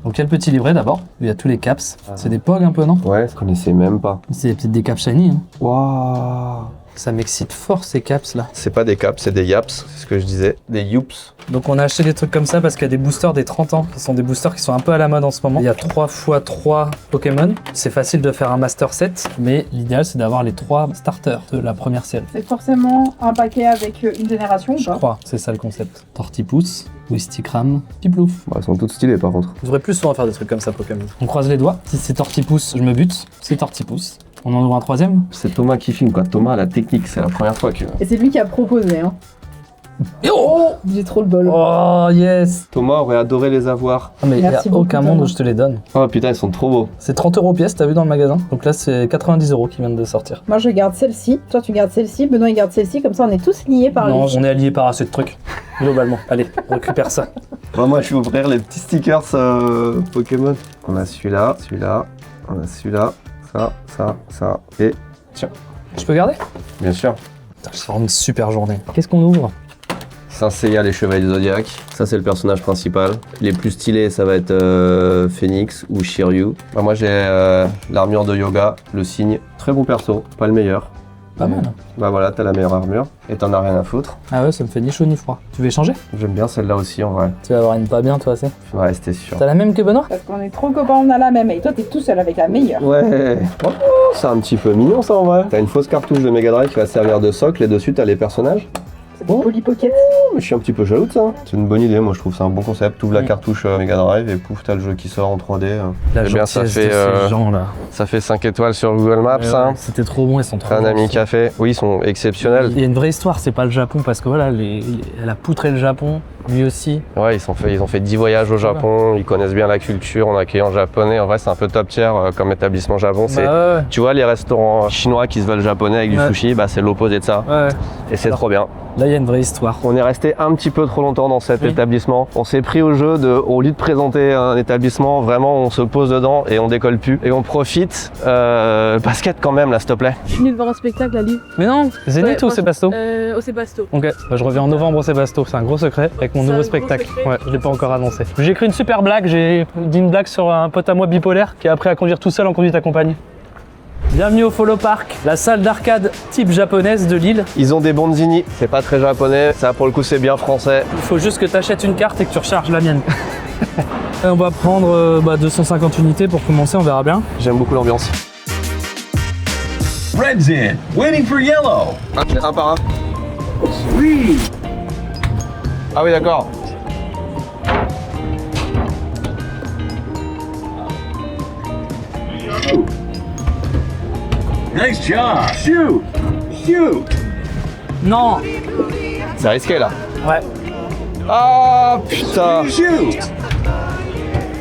Donc il y a le petit livret d'abord, il y a tous les caps. C'est des POG un peu, non? Ouais, je connaissais même pas. C'est peut-être des caps shiny. Hein. Waouh. Ça m'excite fort ces caps là. C'est pas des caps, c'est des yaps, c'est ce que je disais. Des youps. Donc on a acheté des trucs comme ça parce qu'il y a des boosters des 30 ans qui sont des boosters qui sont un peu à la mode en ce moment. Il y a 3x3 Pokémon. C'est facile de faire un master set, mais l'idéal c'est d'avoir les 3 starters de la première série. C'est forcément un paquet avec une génération ou Je pas? crois, c'est ça le concept. Tortipousse, Wistikram, Piplouf. Bon, elles sont toutes stylées par contre. On devrait plus souvent faire des trucs comme ça Pokémon. On croise les doigts. Si c'est Tortipousse, je me bute. C'est Tortipousse. On en ouvre un troisième. C'est Thomas qui filme quoi. Thomas a la technique, c'est la première fois que... Et c'est lui qui a proposé, hein. Et oh, J'ai trop le bol. oh yes. Thomas aurait adoré les avoir. Ah, mais il n'y a Merci beaucoup, aucun monde Thomas. où je te les donne. Oh putain, ils sont trop beaux. C'est 30 € pièce, t'as vu dans le magasin. Donc là c'est 90 € qui viennent de sortir. Moi je garde celle-ci, toi tu gardes celle-ci, Benoît il garde celle-ci, comme ça on est tous liés par Non, les... on est alliés par assez de trucs, globalement. Allez, on récupère ça. Bon, moi je vais ouvrir les petits stickers Pokémon. On a celui-là, celui-là, on a celui-là, ça, et tiens, Je peux garder? bien sûr. Putain, c'est vraiment une super journée. Qu'est-ce qu'on ouvre? Saint Seiya, les Chevaliers du Zodiac. Ça, c'est le personnage principal. Les plus stylés, ça va être Phoenix ou Shiryu. Bah, moi, j'ai l'armure de yoga, le signe. Très bon perso, pas le meilleur. Pas mal. Bah voilà, t'as la meilleure armure et t'en as rien à foutre. Ah ouais, ça me fait ni chaud ni froid. Tu veux échanger? J'aime bien celle-là aussi, en vrai. Tu vas avoir une pas bien, toi, c'est? Ouais, c'était sûr. T'as la même que Benoît? Parce qu'on est trop copains, on a la même, et toi t'es tout seul avec la meilleure. Ouais, oh, c'est un petit peu mignon ça en vrai. T'as une fausse cartouche de Mega Drive qui va servir de socle et dessus t'as les personnages. C'est des Polly Pocket. Mais je suis un petit peu jaloux de ça. C'est une bonne idée, moi je trouve c'est un bon concept. T'ouvres la cartouche Mega Drive et pouf, t'as le jeu qui sort en 3D. La Eh bien, ça gentillesse fait, de ces gens là. Ça fait 5 étoiles sur Google Maps, Ouais, hein. ouais, c'était trop bon, ils sont trop Un bons, ami ça. café, oui, ils sont exceptionnels. Il y a une vraie histoire, c'est pas le Japon parce que voilà, elle a poutré le Japon, lui aussi. Ouais, ils ont fait 10 voyages au Japon, ils connaissent bien la culture, on accueille en japonais. En vrai, c'est un peu top tier comme établissement Japon. C'est, Bah ouais, tu vois, les restaurants chinois qui se veulent japonais avec du Ouais. sushi, bah c'est l'opposé de ça. ouais. Et c'est Alors, trop bien. Là, il y a une vraie histoire. On est resté un petit peu trop longtemps dans cet Oui. établissement. On s'est pris au jeu de, au lieu de présenter un établissement, vraiment on se pose dedans et on décolle plus. Et on profite. Basket quand même là, s'il te plaît. Je suis venue de voir un spectacle à Lille. Mais non, Zénith Ouais, ou Sébasto? Au Sébasto. Ok, bah, je reviens en novembre au Sébasto, c'est un gros secret avec mon C'est nouveau un gros spectacle. secret. Ouais, je l'ai pas encore annoncé. J'ai écrit une super blague, j'ai dit une blague sur un pote à moi bipolaire qui a appris à conduire tout seul en conduite accompagnée. Bienvenue au Follow Park, la salle d'arcade type japonaise de Lille. Ils ont des bonzini, c'est pas très japonais, ça pour le coup c'est bien français. Il faut juste que tu achètes une carte et que tu recharges la mienne. Et on va prendre 250 unités pour commencer, on verra bien. J'aime beaucoup l'ambiance. Red's in, waiting for yellow. Un par un. Ah oui d'accord. Nice job. Shoot. Shoot. Non. C'est risqué là. Ouais. Ah putain. Shoot.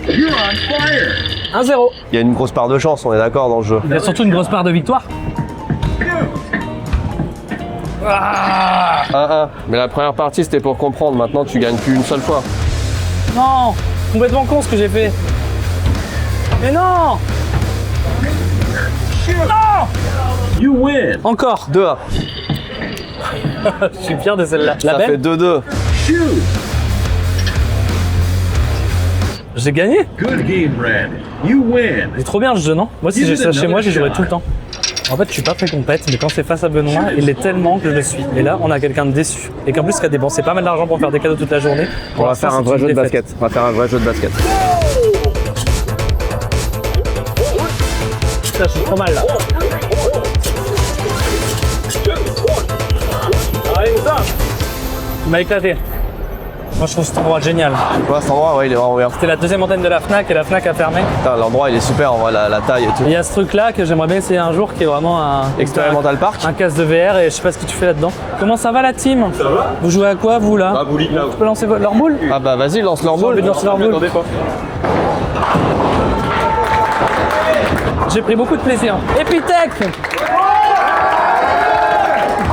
You're on fire. 1-0. Il y a une grosse part de chance, on est d'accord dans le jeu. Il y a surtout une grosse part de victoire. 1-1. Mais la première partie c'était pour comprendre, maintenant tu gagnes plus une seule fois. Non. Complètement con ce que j'ai fait. Mais non. Non. You win. Encore. 2-1. Je suis fier de celle-là. La Ça fait belle. 2-2. Shoot. J'ai gagné. Good game, Red. You win. C'est trop bien ce jeu, non? Moi, si j'ai ça chez moi, j'y jouerai tout le temps. En fait, je suis pas très compète, mais quand c'est face à Benoît, il est tellement que je le suis. Et là, on a quelqu'un de déçu. Et qu'en plus, qui a dépensé pas mal d'argent pour faire des cadeaux toute la journée. On va faire un vrai jeu de basket. On va faire un vrai jeu de basket. Putain, je suis trop mal là. Allez, putain! Il m'a éclaté. Moi, je trouve cet endroit génial. Quoi, cet endroit, ouais, il est vraiment bien. C'était la deuxième antenne de la Fnac et la Fnac a fermé. Putain, l'endroit il est super, on voit la taille et tout. Et il y a ce truc là que j'aimerais bien essayer un jour qui est vraiment un Experimental Park. un casque de VR et je sais pas ce que tu fais là-dedans. Comment ça va la team? Ça va. Vous jouez à quoi vous là? bowling là. Tu peux lancer leur boule? Ah bah vas-y, lance leur J'ai envie boule. de lancer leur boule. J'ai pris beaucoup de plaisir. Epitech!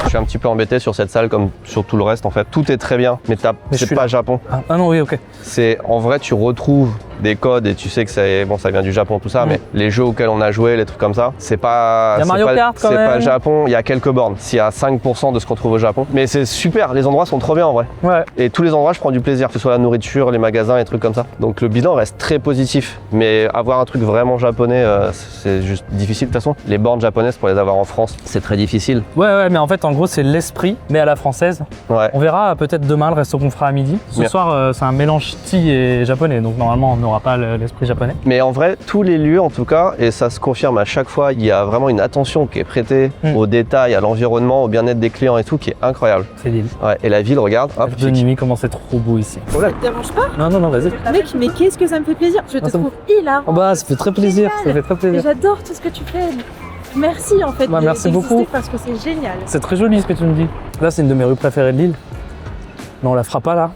Je suis un petit peu embêté sur cette salle comme sur tout le reste en fait. Tout est très bien, mais c'est pas Japon. Ah non, oui, ok. C'est en vrai, tu retrouves des codes et tu sais que ça vient du Japon tout ça, mais les jeux auxquels on a joué, les trucs comme ça, c'est pas. Il y a Mario Kart quand même. C'est pas Japon. Il y a quelques bornes. S'il y a 5% de ce qu'on trouve au Japon, mais c'est super. Les endroits sont trop bien en vrai. Ouais. Et tous les endroits, je prends du plaisir, que ce soit la nourriture, les magasins, les trucs comme ça. Donc le bilan reste très positif, mais avoir un truc vraiment japonais, c'est juste difficile de toute façon. Les bornes japonaises pour les avoir en France, c'est très difficile. Ouais, mais en fait, en gros, c'est l'esprit, mais à la française. Ouais. On verra peut-être demain le resto qu'on fera à midi. Ce soir, c'est un mélange thai et japonais, donc normalement, on n'aura pas l'esprit japonais. Mais en vrai, tous les lieux en tout cas, et ça se confirme à chaque fois, il y a vraiment une attention qui est prêtée aux détails, à l'environnement, au bien-être des clients et tout, qui est incroyable. C'est l'île. Ouais, et la ville, regarde, hop, De nuit, comment c'est trop beau ici. Ça te dérange pas? Non, vas-y. Mec, mais qu'est-ce que ça me fait plaisir. Je te c'est trouve hilarant. Oh bah, ça fait très plaisir, ça fait très Et plaisir. j'adore tout ce que tu fais. Merci en fait. Bah, merci d'exister beaucoup. Parce que c'est génial. C'est très joli ce que tu me dis. Là, c'est une de mes rues préférées de Lille. Non, on la fera pas là.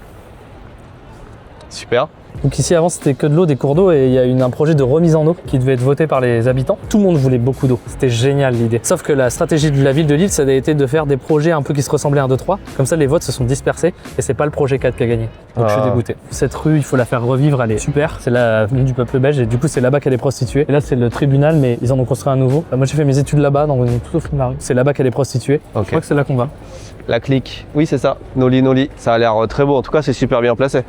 super. Donc ici avant c'était que de l'eau, des cours d'eau, et il y a un projet de remise en eau qui devait être voté par les habitants. Tout le monde voulait beaucoup d'eau, c'était génial l'idée. Sauf que la stratégie de la ville de Lille, ça a été de faire des projets un peu qui se ressemblaient 1, 2, 3. Comme ça les votes se sont dispersés et c'est pas le projet 4 qui a gagné. Donc je suis dégoûté. Cette rue, il faut la faire revivre, elle est super. C'est l'avenue du peuple belge et du coup c'est là-bas qu'elle est prostituée. Et là c'est le tribunal, mais ils en ont construit un nouveau. Moi j'ai fait mes études là-bas, tout au fond de la rue. C'est là-bas qu'elle est prostituée. Ok. Je crois que c'est là qu'on va. La clique, oui c'est ça, Noli. Ça a l'air très beau, en tout cas c'est super bien placé.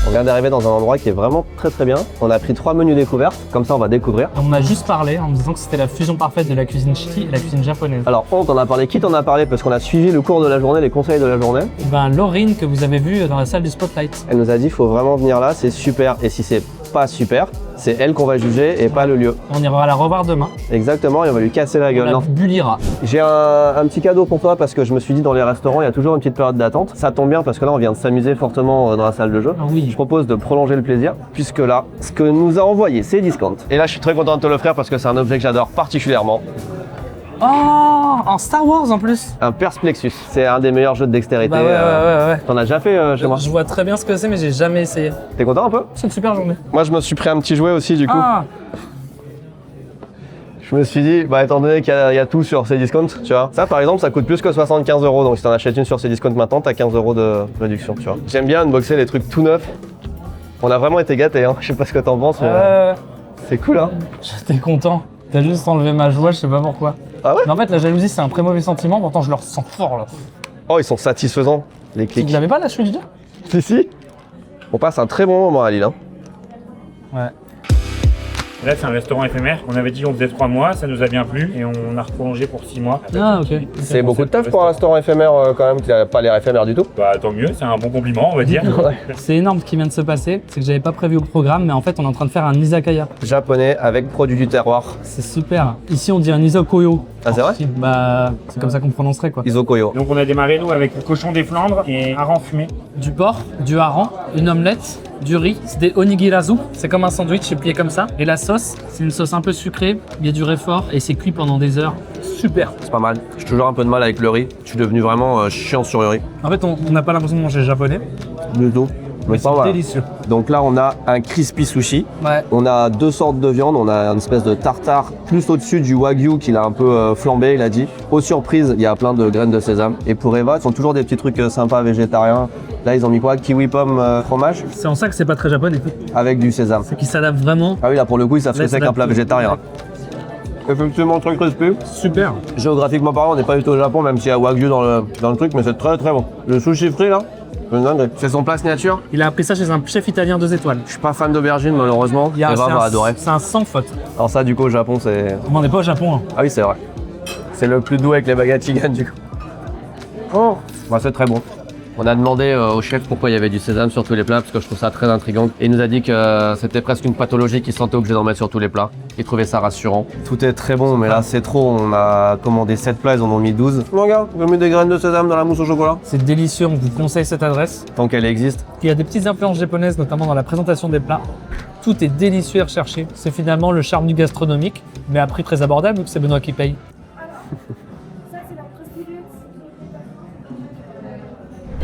On vient d'arriver dans un endroit qui est vraiment très très bien. On a pris 3 menus découvertes, comme ça on va découvrir. On a juste parlé en me disant que c'était la fusion parfaite de la cuisine ch'ti et la cuisine japonaise. Alors on t'en a parlé, qui t'en a parlé? Parce qu'on a suivi le cours de la journée, les conseils de la journée. Ben Laurine que vous avez vu dans la salle du Spotlight. Elle nous a dit faut vraiment venir là, c'est super. Et si c'est pas super, c'est elle qu'on va juger et pas le lieu. On ira la revoir demain. Exactement, et on va lui casser la gueule. La Non. bulira. J'ai un petit cadeau pour toi parce que je me suis dit dans les restaurants il y a toujours une petite période d'attente. Ça tombe bien parce que là on vient de s'amuser fortement dans la salle de jeu. Ah oui. Je propose de prolonger le plaisir puisque là, ce que nous a envoyé c'est Discount. Et là je suis très content de te l'offrir parce que c'est un objet que j'adore particulièrement. Oh, en Star Wars en plus. Un Persplexus, c'est un des meilleurs jeux de dextérité. Bah ouais. T'en as déjà fait chez moi? Je vois très bien ce que c'est mais j'ai jamais essayé. T'es content un peu? C'est une super journée. Moi je me suis pris un petit jouet aussi du coup. Ah, Je me suis dit, bah étant donné qu'il y a tout sur Cdiscount, tu vois. Ça par exemple ça coûte plus que 75 €, donc si t'en achètes une sur Cdiscount maintenant, t'as 15 € de réduction, tu vois. J'aime bien unboxer les trucs tout neufs. On a vraiment été gâtés, hein. Je sais pas ce que t'en penses, mais c'est cool, hein. j'étais content. T'as juste enlevé ma joie, je sais pas pourquoi. Ah ouais? Mais en fait la jalousie c'est un très mauvais sentiment, pourtant je le ressens fort là. Oh, ils sont satisfaisants, les Tu clics. l'avais pas la Switch 2? Si. On passe un très bon moment à Lille, hein. Ouais. Là, c'est un restaurant éphémère. On avait dit on faisait 3 mois, ça nous a bien plu et on a prolongé pour 6 mois. Ah ok. C'est beaucoup de taf pour un restaurant éphémère quand même, t'as pas l'air éphémère du tout. Bah tant mieux, c'est un bon compliment, on va dire. C'est énorme ce qui vient de se passer, c'est que j'avais pas prévu au programme, mais en fait on est en train de faire un izakaya. Japonais avec produits du terroir. C'est super. Ici on dit un isokoyo. Ah c'est vrai? Bah c'est comme ça qu'on prononcerait quoi. Isokoyo. Donc on a démarré nous avec le cochon des Flandres et hareng fumé. Du porc, du hareng, une omelette, du riz, c'est des onigirazu, c'est comme un sandwich, c'est plié comme ça. Et la sauce, c'est une sauce un peu sucrée, il y a du réfort et c'est cuit pendant des heures. Super. C'est pas mal. J'ai toujours un peu de mal avec le riz. Je suis devenu vraiment chiant sur le riz. En fait, on n'a pas l'impression de manger japonais, Du tout. mais c'est délicieux. Donc là, on a un crispy sushi. Ouais. On a 2 sortes de viande. On a une espèce de tartare plus au-dessus du wagyu qu'il a un peu flambé, il a dit. Aux surprises, il y a plein de graines de sésame. Et pour Eva, ils font toujours des petits trucs sympas végétariens. Là, ils ont mis quoi? Kiwi pomme fromage C'est en ça que c'est pas très japonais, avec du sésame. c'est qu'ils s'adaptent vraiment. Ah oui, là pour le coup, ils savent ce que Là, c'est qu'un plat végétarien. Effectivement, très crispy. Super. Géographiquement parlant, on n'est pas du tout au Japon, même s'il y a wagyu dans le truc, mais c'est très très bon. Le sushi frit là, c'est une dinguerie. C'est son plat signature. Il a appris ça chez un chef italien 2 étoiles. Je suis pas fan d'aubergine malheureusement. Eva va adorer. C'est un sans faute. Alors ça du coup au Japon c'est... On n'est pas au Japon. Hein. Ah oui c'est vrai. C'est le plus doux avec les baguettes chigan du coup. Oh bah, c'est très bon. On a demandé au chef pourquoi il y avait du sésame sur tous les plats parce que je trouve ça très intriguant. Et il nous a dit que c'était presque une pathologie qu'il se sentait obligé d'en mettre sur tous les plats. Il trouvait ça rassurant. Tout est très bon mais là c'est trop. On a commandé 7 plats, ils en ont mis 12. Regarde, ils ont mis des graines de sésame dans la mousse au chocolat. C'est délicieux, on vous conseille cette adresse. Tant qu'elle existe. Il y a des petites influences japonaises, notamment dans la présentation des plats. Tout est délicieux et recherché. C'est finalement le charme du gastronomique, mais à prix très abordable vu que c'est Benoît qui paye.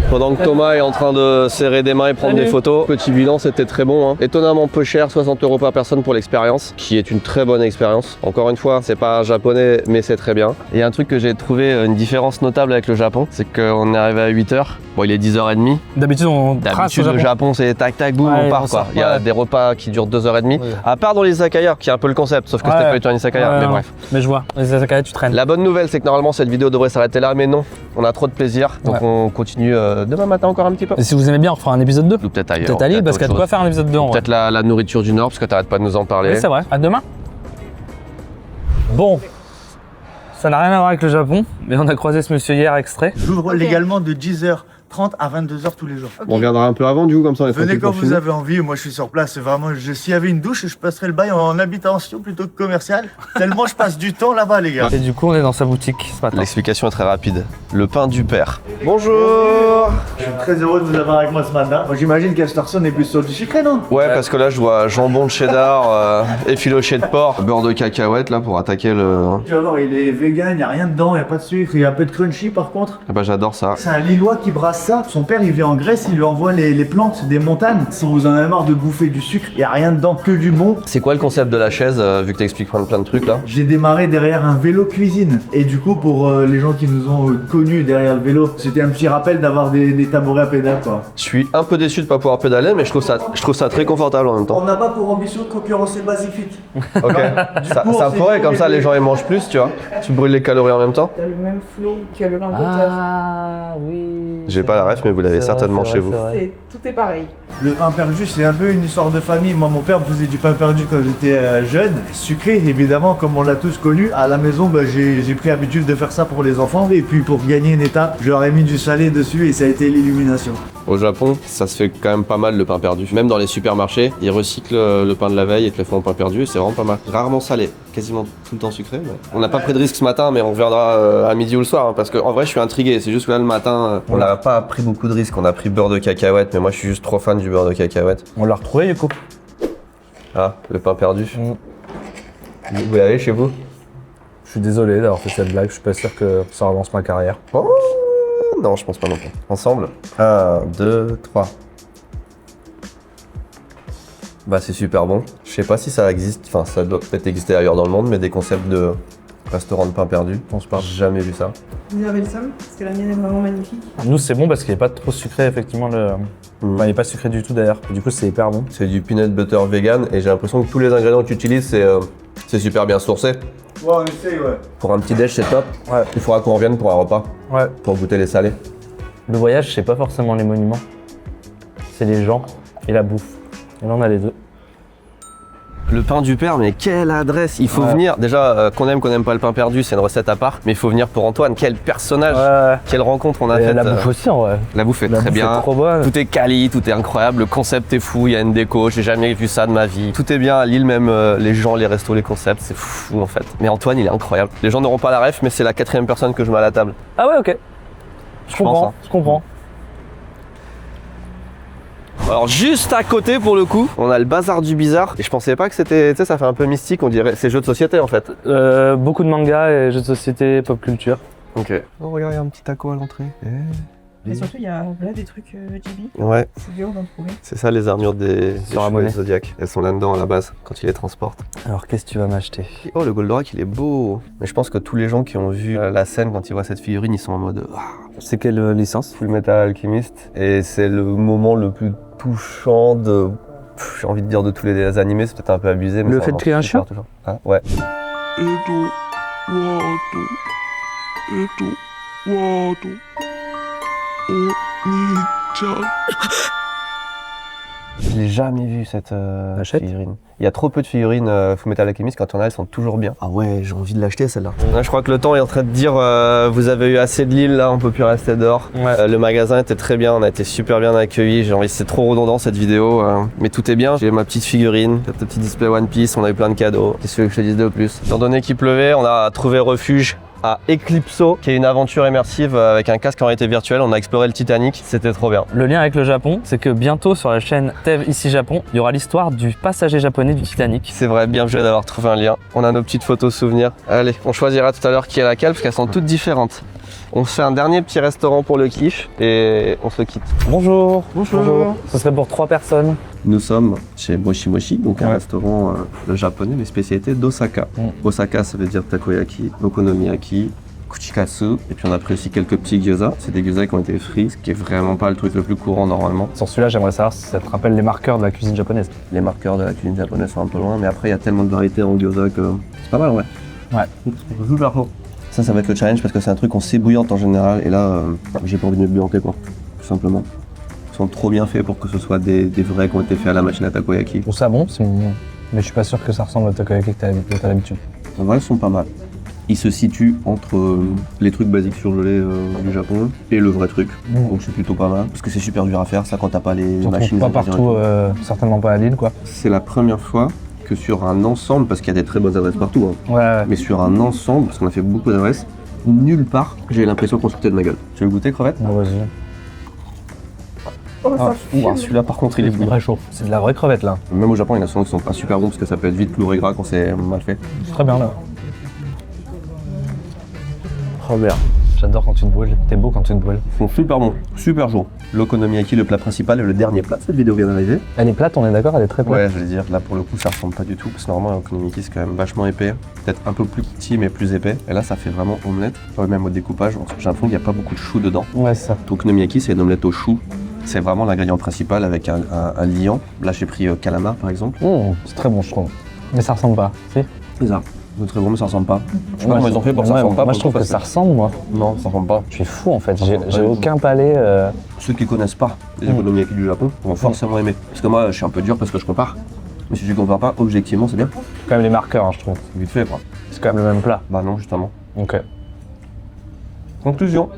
Pendant que Thomas est en train de serrer des mains et prendre des photos, petit bilan, c'était très bon. Hein. Étonnamment peu cher, 60 € par personne pour l'expérience, qui est une très bonne expérience. Encore une fois, c'est pas japonais, mais c'est très bien. Et un truc que j'ai trouvé une différence notable avec le Japon, c'est qu'on est arrivé à 8h. Bon, il est 10h30. D'habitude, le Japon, c'est tac tac boum, on part quoi. Il y a des repas qui durent 2h30. À part dans les izakaya, qui est un peu le concept, sauf que c'était pas du tout un izakaya, mais bref. Mais je vois, les izakaya, tu traînes. La bonne nouvelle, c'est que normalement cette vidéo devrait s'arrêter là, mais non, on a trop de plaisir, donc on continue demain matin encore un petit peu. Et si vous aimez bien, on fera un épisode 2. Ou peut-être ailleurs. Peut-être à Lille, parce qu'il y a de quoi faire un épisode 2 en vrai. Peut-être la nourriture du Nord, parce que t'arrêtes pas de nous en parler. Oui, c'est vrai. À demain. Bon, ça n'a rien à voir avec le Japon, mais on a croisé ce monsieur hier extrait. J'ouvre légalement de 10h30 à 22h tous les jours. On reviendra un peu avant du coup, comme ça on est Venez tranquille quand pour vous finir. avez envie, moi je suis sur place, vraiment, s'il y avait une douche, je passerais le bail en habitation plutôt que commercial, tellement je passe du temps là-bas les gars. Et du coup, on est dans sa boutique ce matin. L'explication est très rapide. Le pain du père. Bonjour. Je suis très heureux de vous avoir avec moi ce matin. Moi j'imagine qu'à cette heure-ci on est plus sur du sucré, non? Ouais, parce que là je vois jambon de cheddar, effiloché de porc, beurre de cacahuète là pour attaquer le... Tu vas voir, il est vegan, il n'y a rien dedans, il n'y a pas de sucre, il y a un peu de crunchy par contre. Ah bah j'adore ça. C'est un Lillois qui brasse ça. Son père il vit en Grèce, il lui envoie les plantes des montagnes. Si vous en avez marre de bouffer du sucre, il n'y a rien dedans, que du bon. C'est quoi le concept de la chaise, vu que t'expliques plein de trucs là? J'ai démarré derrière un vélo cuisine. Et du coup, pour les gens qui nous ont connus derrière le vélo, c'était un petit rappel d'avoir des tabourets à pédales quoi. Je suis un peu déçu de pas pouvoir pédaler, mais je trouve ça très confortable en même temps. On n'a pas pour ambition de concurrencer Basic Fit. Ok. Ça pourrait, comme ça les gens ils mangent plus, tu vois. Tu brûles les calories en même temps. T'as le même flow que le lingoteur. Ah oui. J'ai pas la ref, mais vous l'avez certainement chez vous. Tout est pareil. Le pain perdu, c'est un peu une histoire de famille. Moi, mon père me faisait du pain perdu quand j'étais jeune. Sucré, évidemment, comme on l'a tous connu. À la maison, bah, j'ai pris l'habitude de faire ça pour les enfants. Et puis, pour gagner une étape, je leur ai mis du salé dessus et ça a été l'illumination. Au Japon, ça se fait quand même pas mal le pain perdu. Même dans les supermarchés, ils recyclent le pain de la veille et te le font en pain perdu. C'est vraiment pas mal. Rarement salé, quasiment tout le temps sucré. Mais... On n'a pas pris de risque ce matin, mais on reviendra à midi ou le soir. Hein, parce qu'en vrai, je suis intrigué. C'est juste que là, le matin, on n'a pas pris beaucoup de risques. On a pris beurre de cacahuète, mais moi, je suis juste trop fan du beurre de cacahuète. On l'a retrouvé du coup. Ah, le pain perdu. Vous l'avez chez vous? Je suis désolé d'avoir fait cette blague, je suis pas sûr que ça relance ma carrière. Oh, non, je pense pas non plus. Ensemble. 1, 2, 3. Bah c'est super bon. Je sais pas si ça existe, enfin ça doit peut-être exister ailleurs dans le monde, mais des concepts de restaurant de pain perdu. Je pense pas. J'ai jamais vu ça. Vous avez le seum parce que la mienne est vraiment magnifique. Nous c'est bon parce qu'il est pas trop sucré effectivement Enfin, il est pas sucré du tout d'ailleurs. Du coup c'est hyper bon. C'est du peanut butter vegan et j'ai l'impression que tous les ingrédients que tu utilises c'est super bien sourcé. Ouais, on essaye, ouais. Pour un petit déj c'est top. Ouais. Il faudra qu'on revienne pour un repas. Ouais. Pour goûter les salés. Le voyage c'est pas forcément les monuments. C'est les gens et la bouffe. Et là on a les deux. Le pain du père, mais quelle adresse! Il faut venir. Déjà, qu'on aime pas le pain perdu, c'est une recette à part. Mais il faut venir pour Antoine. Quel personnage! Quelle rencontre on a faite! La bouffe aussi en vrai. La bouffe est très bien. Est trop bonne. Tout est quali, tout est incroyable. Le concept est fou. Il y a une déco. J'ai jamais vu ça de ma vie. Tout est bien à Lille, même les gens, les restos, les concepts, c'est fou en fait. Mais Antoine, il est incroyable. Les gens n'auront pas la ref, mais c'est la 4e personne que je mets à la table. Ah ouais, ok. Je comprends. Je comprends. Alors juste à côté pour le coup, on a le bazar du bizarre. Et je pensais pas que c'était, tu sais, ça fait un peu mystique, on dirait. C'est jeux de société en fait. Beaucoup de mangas et jeux de société, pop culture. Ok. Oh regarde, il y a un petit taco à l'entrée. Et surtout, il y a là des trucs Ghibli. Ouais. C'est dur d'en trouver. C'est ça les armures des Ramonet. Zodiac. Elles sont là-dedans à la base, quand il les transporte. Alors qu'est-ce que tu vas m'acheter? Oh le Goldorak il est beau. Mais je pense que tous les gens qui ont vu la scène quand ils voient cette figurine, ils sont en mode c'est quelle licence? Full Metal Alchemist. Et c'est le moment le plus touchant de... J'ai envie de dire de tous les animés, c'est peut-être un peu abusé. Mais le fait de créer un chien? Ah, ouais. Je l'ai jamais vu cette figurine. Il y a trop peu de figurines Fullmetal Alchemist, quand on a elles sont toujours bien. Ah ouais, j'ai envie de l'acheter celle-là. Je crois que le temps est en train de dire vous avez eu assez de Lille là, on peut plus rester dehors. Ouais. Le magasin était très bien, on a été super bien accueillis. J'ai envie, c'est trop redondant cette vidéo, mais tout est bien. J'ai ma petite figurine, le petit display One Piece, on a eu plein de cadeaux. Qu'est-ce que je te dise de plus? Étant donné qu'il pleuvait, on a trouvé refuge à Eclipso, qui est une aventure immersive avec un casque en réalité virtuelle. On a exploré le Titanic, c'était trop bien. Le lien avec le Japon, c'est que bientôt sur la chaîne Tev ici Japon, il y aura l'histoire du passager japonais du Titanic. C'est vrai, bien joué d'avoir trouvé un lien. On a nos petites photos souvenirs. Allez, on choisira tout à l'heure qui est laquelle parce qu'elles sont toutes différentes. On se fait un dernier petit restaurant pour le quiche et on se quitte. Bonjour. Bonjour. Ce serait pour 3 personnes. Nous sommes chez Moshi Moshi, donc un restaurant japonais, mais spécialité d'Osaka. Osaka, ça veut dire takoyaki, okonomiyaki, kuchikatsu, et puis on a pris aussi quelques petits gyoza. C'est des gyoza qui ont été frits, ce qui est vraiment pas le truc le plus courant normalement. Sur celui-là, j'aimerais savoir si ça te rappelle les marqueurs de la cuisine japonaise. Les marqueurs de la cuisine japonaise sont un peu loin, mais après il y a tellement de variétés en gyoza que c'est pas mal, ouais. Ouais. Super chaud. Ça va être le challenge parce que c'est un truc qu'on sait bouillante en général, et là, j'ai pas envie de me bouillanter quoi, tout simplement. Ils sont trop bien faits pour que ce soit des vrais qui ont été faits à la machine à takoyaki. Je trouve ça bon, mais je suis pas sûr que ça ressemble au takoyaki que t'as l'habitude. En vrai, ils sont pas mal. Ils se situent entre les trucs basiques surgelés du Japon et le vrai truc. Donc c'est plutôt pas mal. Parce que c'est super dur à faire, ça, quand t'as pas les machines. Pas partout, certainement pas à Lille, quoi. C'est la première fois que sur un ensemble, parce qu'il y a des très bonnes adresses partout, hein, ouais. Mais sur un ensemble, parce qu'on a fait beaucoup d'adresses, nulle part, j'ai l'impression qu'on se foutait de ma gueule. Tu veux goûter, crevette? Bon, vas-y. Oh, ça fume. Celui-là, par contre, il est très chaud. C'est de la vraie crevette, là. Même au Japon, il y en a souvent qui sont pas super bons parce que ça peut être vite lourd et gras quand c'est mal fait. C'est très bien, là. Oh bien. J'adore quand tu te brûles. T'es beau quand tu te brûles. Ils sont super bons, super chaud. L'okonomiyaki, le plat principal, et le dernier plat. Cette vidéo vient d'arriver. Elle est plate, on est d'accord? Elle est très plate. Ouais, je veux dire, là pour le coup, ça ressemble pas du tout. Parce que normalement, l'okonomiyaki, c'est quand même vachement épais. Peut-être un peu plus petit, mais plus épais. Et là, ça fait vraiment omelette. Même au découpage, j'ai l'impression qu'il n'y a pas beaucoup de chou dedans. Ouais, c'est ça. L'okonomiyaki, c'est une omelette au chou. C'est vraiment l'ingrédient principal avec un liant. Là, j'ai pris calamar, par exemple. C'est très bon, je trouve. Mais ça ressemble pas, si? C'est ça. C'est très bon, mais ça ressemble pas. Je sais pas Ouais, comment ils ont fait pour que ça ressemble pas. Moi, je trouve que ça ressemble, moi. Non, ça ressemble pas. Je suis fou, en fait. J'ai pas aucun palais. Ceux qui connaissent pas les okonomiyaki du Japon vont forcément aimer. Parce que moi, je suis un peu dur parce que je compare. Mais si tu compares pas, objectivement, c'est bien. Quand même les marqueurs, hein, je trouve. C'est vite fait, quoi. C'est quand même le même plat. Bah non, justement. Ok. Conclusion.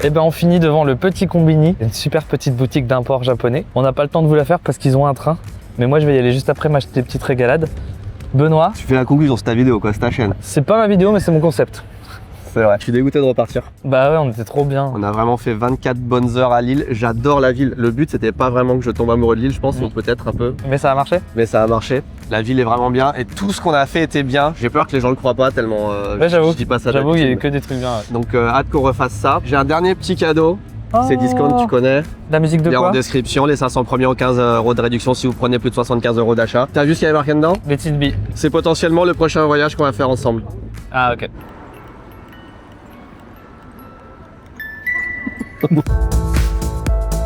Et ben on finit devant le Petit Combini, une super petite boutique d'import japonais. On n'a pas le temps de vous la faire parce qu'ils ont un train, mais moi je vais y aller juste après m'acheter des petites régalades. Benoît. Tu fais la conclusion, c'est ta vidéo, quoi, c'est ta chaîne. C'est pas ma vidéo, mais c'est mon concept. C'est vrai. Je suis dégoûté de repartir. Bah ouais, on était trop bien. On a vraiment fait 24 bonnes heures à Lille. J'adore la ville. Le but, c'était pas vraiment que je tombe amoureux de Lille, je pense, ou peut-être un peu. Mais ça a marché? Mais ça a marché. La ville est vraiment bien et tout ce qu'on a fait était bien. J'ai peur que les gens le croient pas tellement. Ouais, j'avoue. Je dis pas ça. J'avoue, il y a eu que des trucs bien. Ouais. Donc hâte qu'on refasse ça. J'ai un dernier petit cadeau. C'est discount, tu connais. La musique de il y a quoi? en description, les 500 premiers ont 15 € de réduction si vous prenez plus de 75 € d'achat. T'as vu ce qu'il y avait marqué dedans? Les petites billes. C'est potentiellement le prochain voyage qu'on va faire ensemble. Ah ok.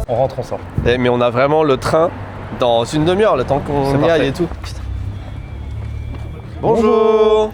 On rentre, on sort. Mais on a vraiment le train dans une demi-heure, le temps qu'on y aille et tout. Putain. Bonjour.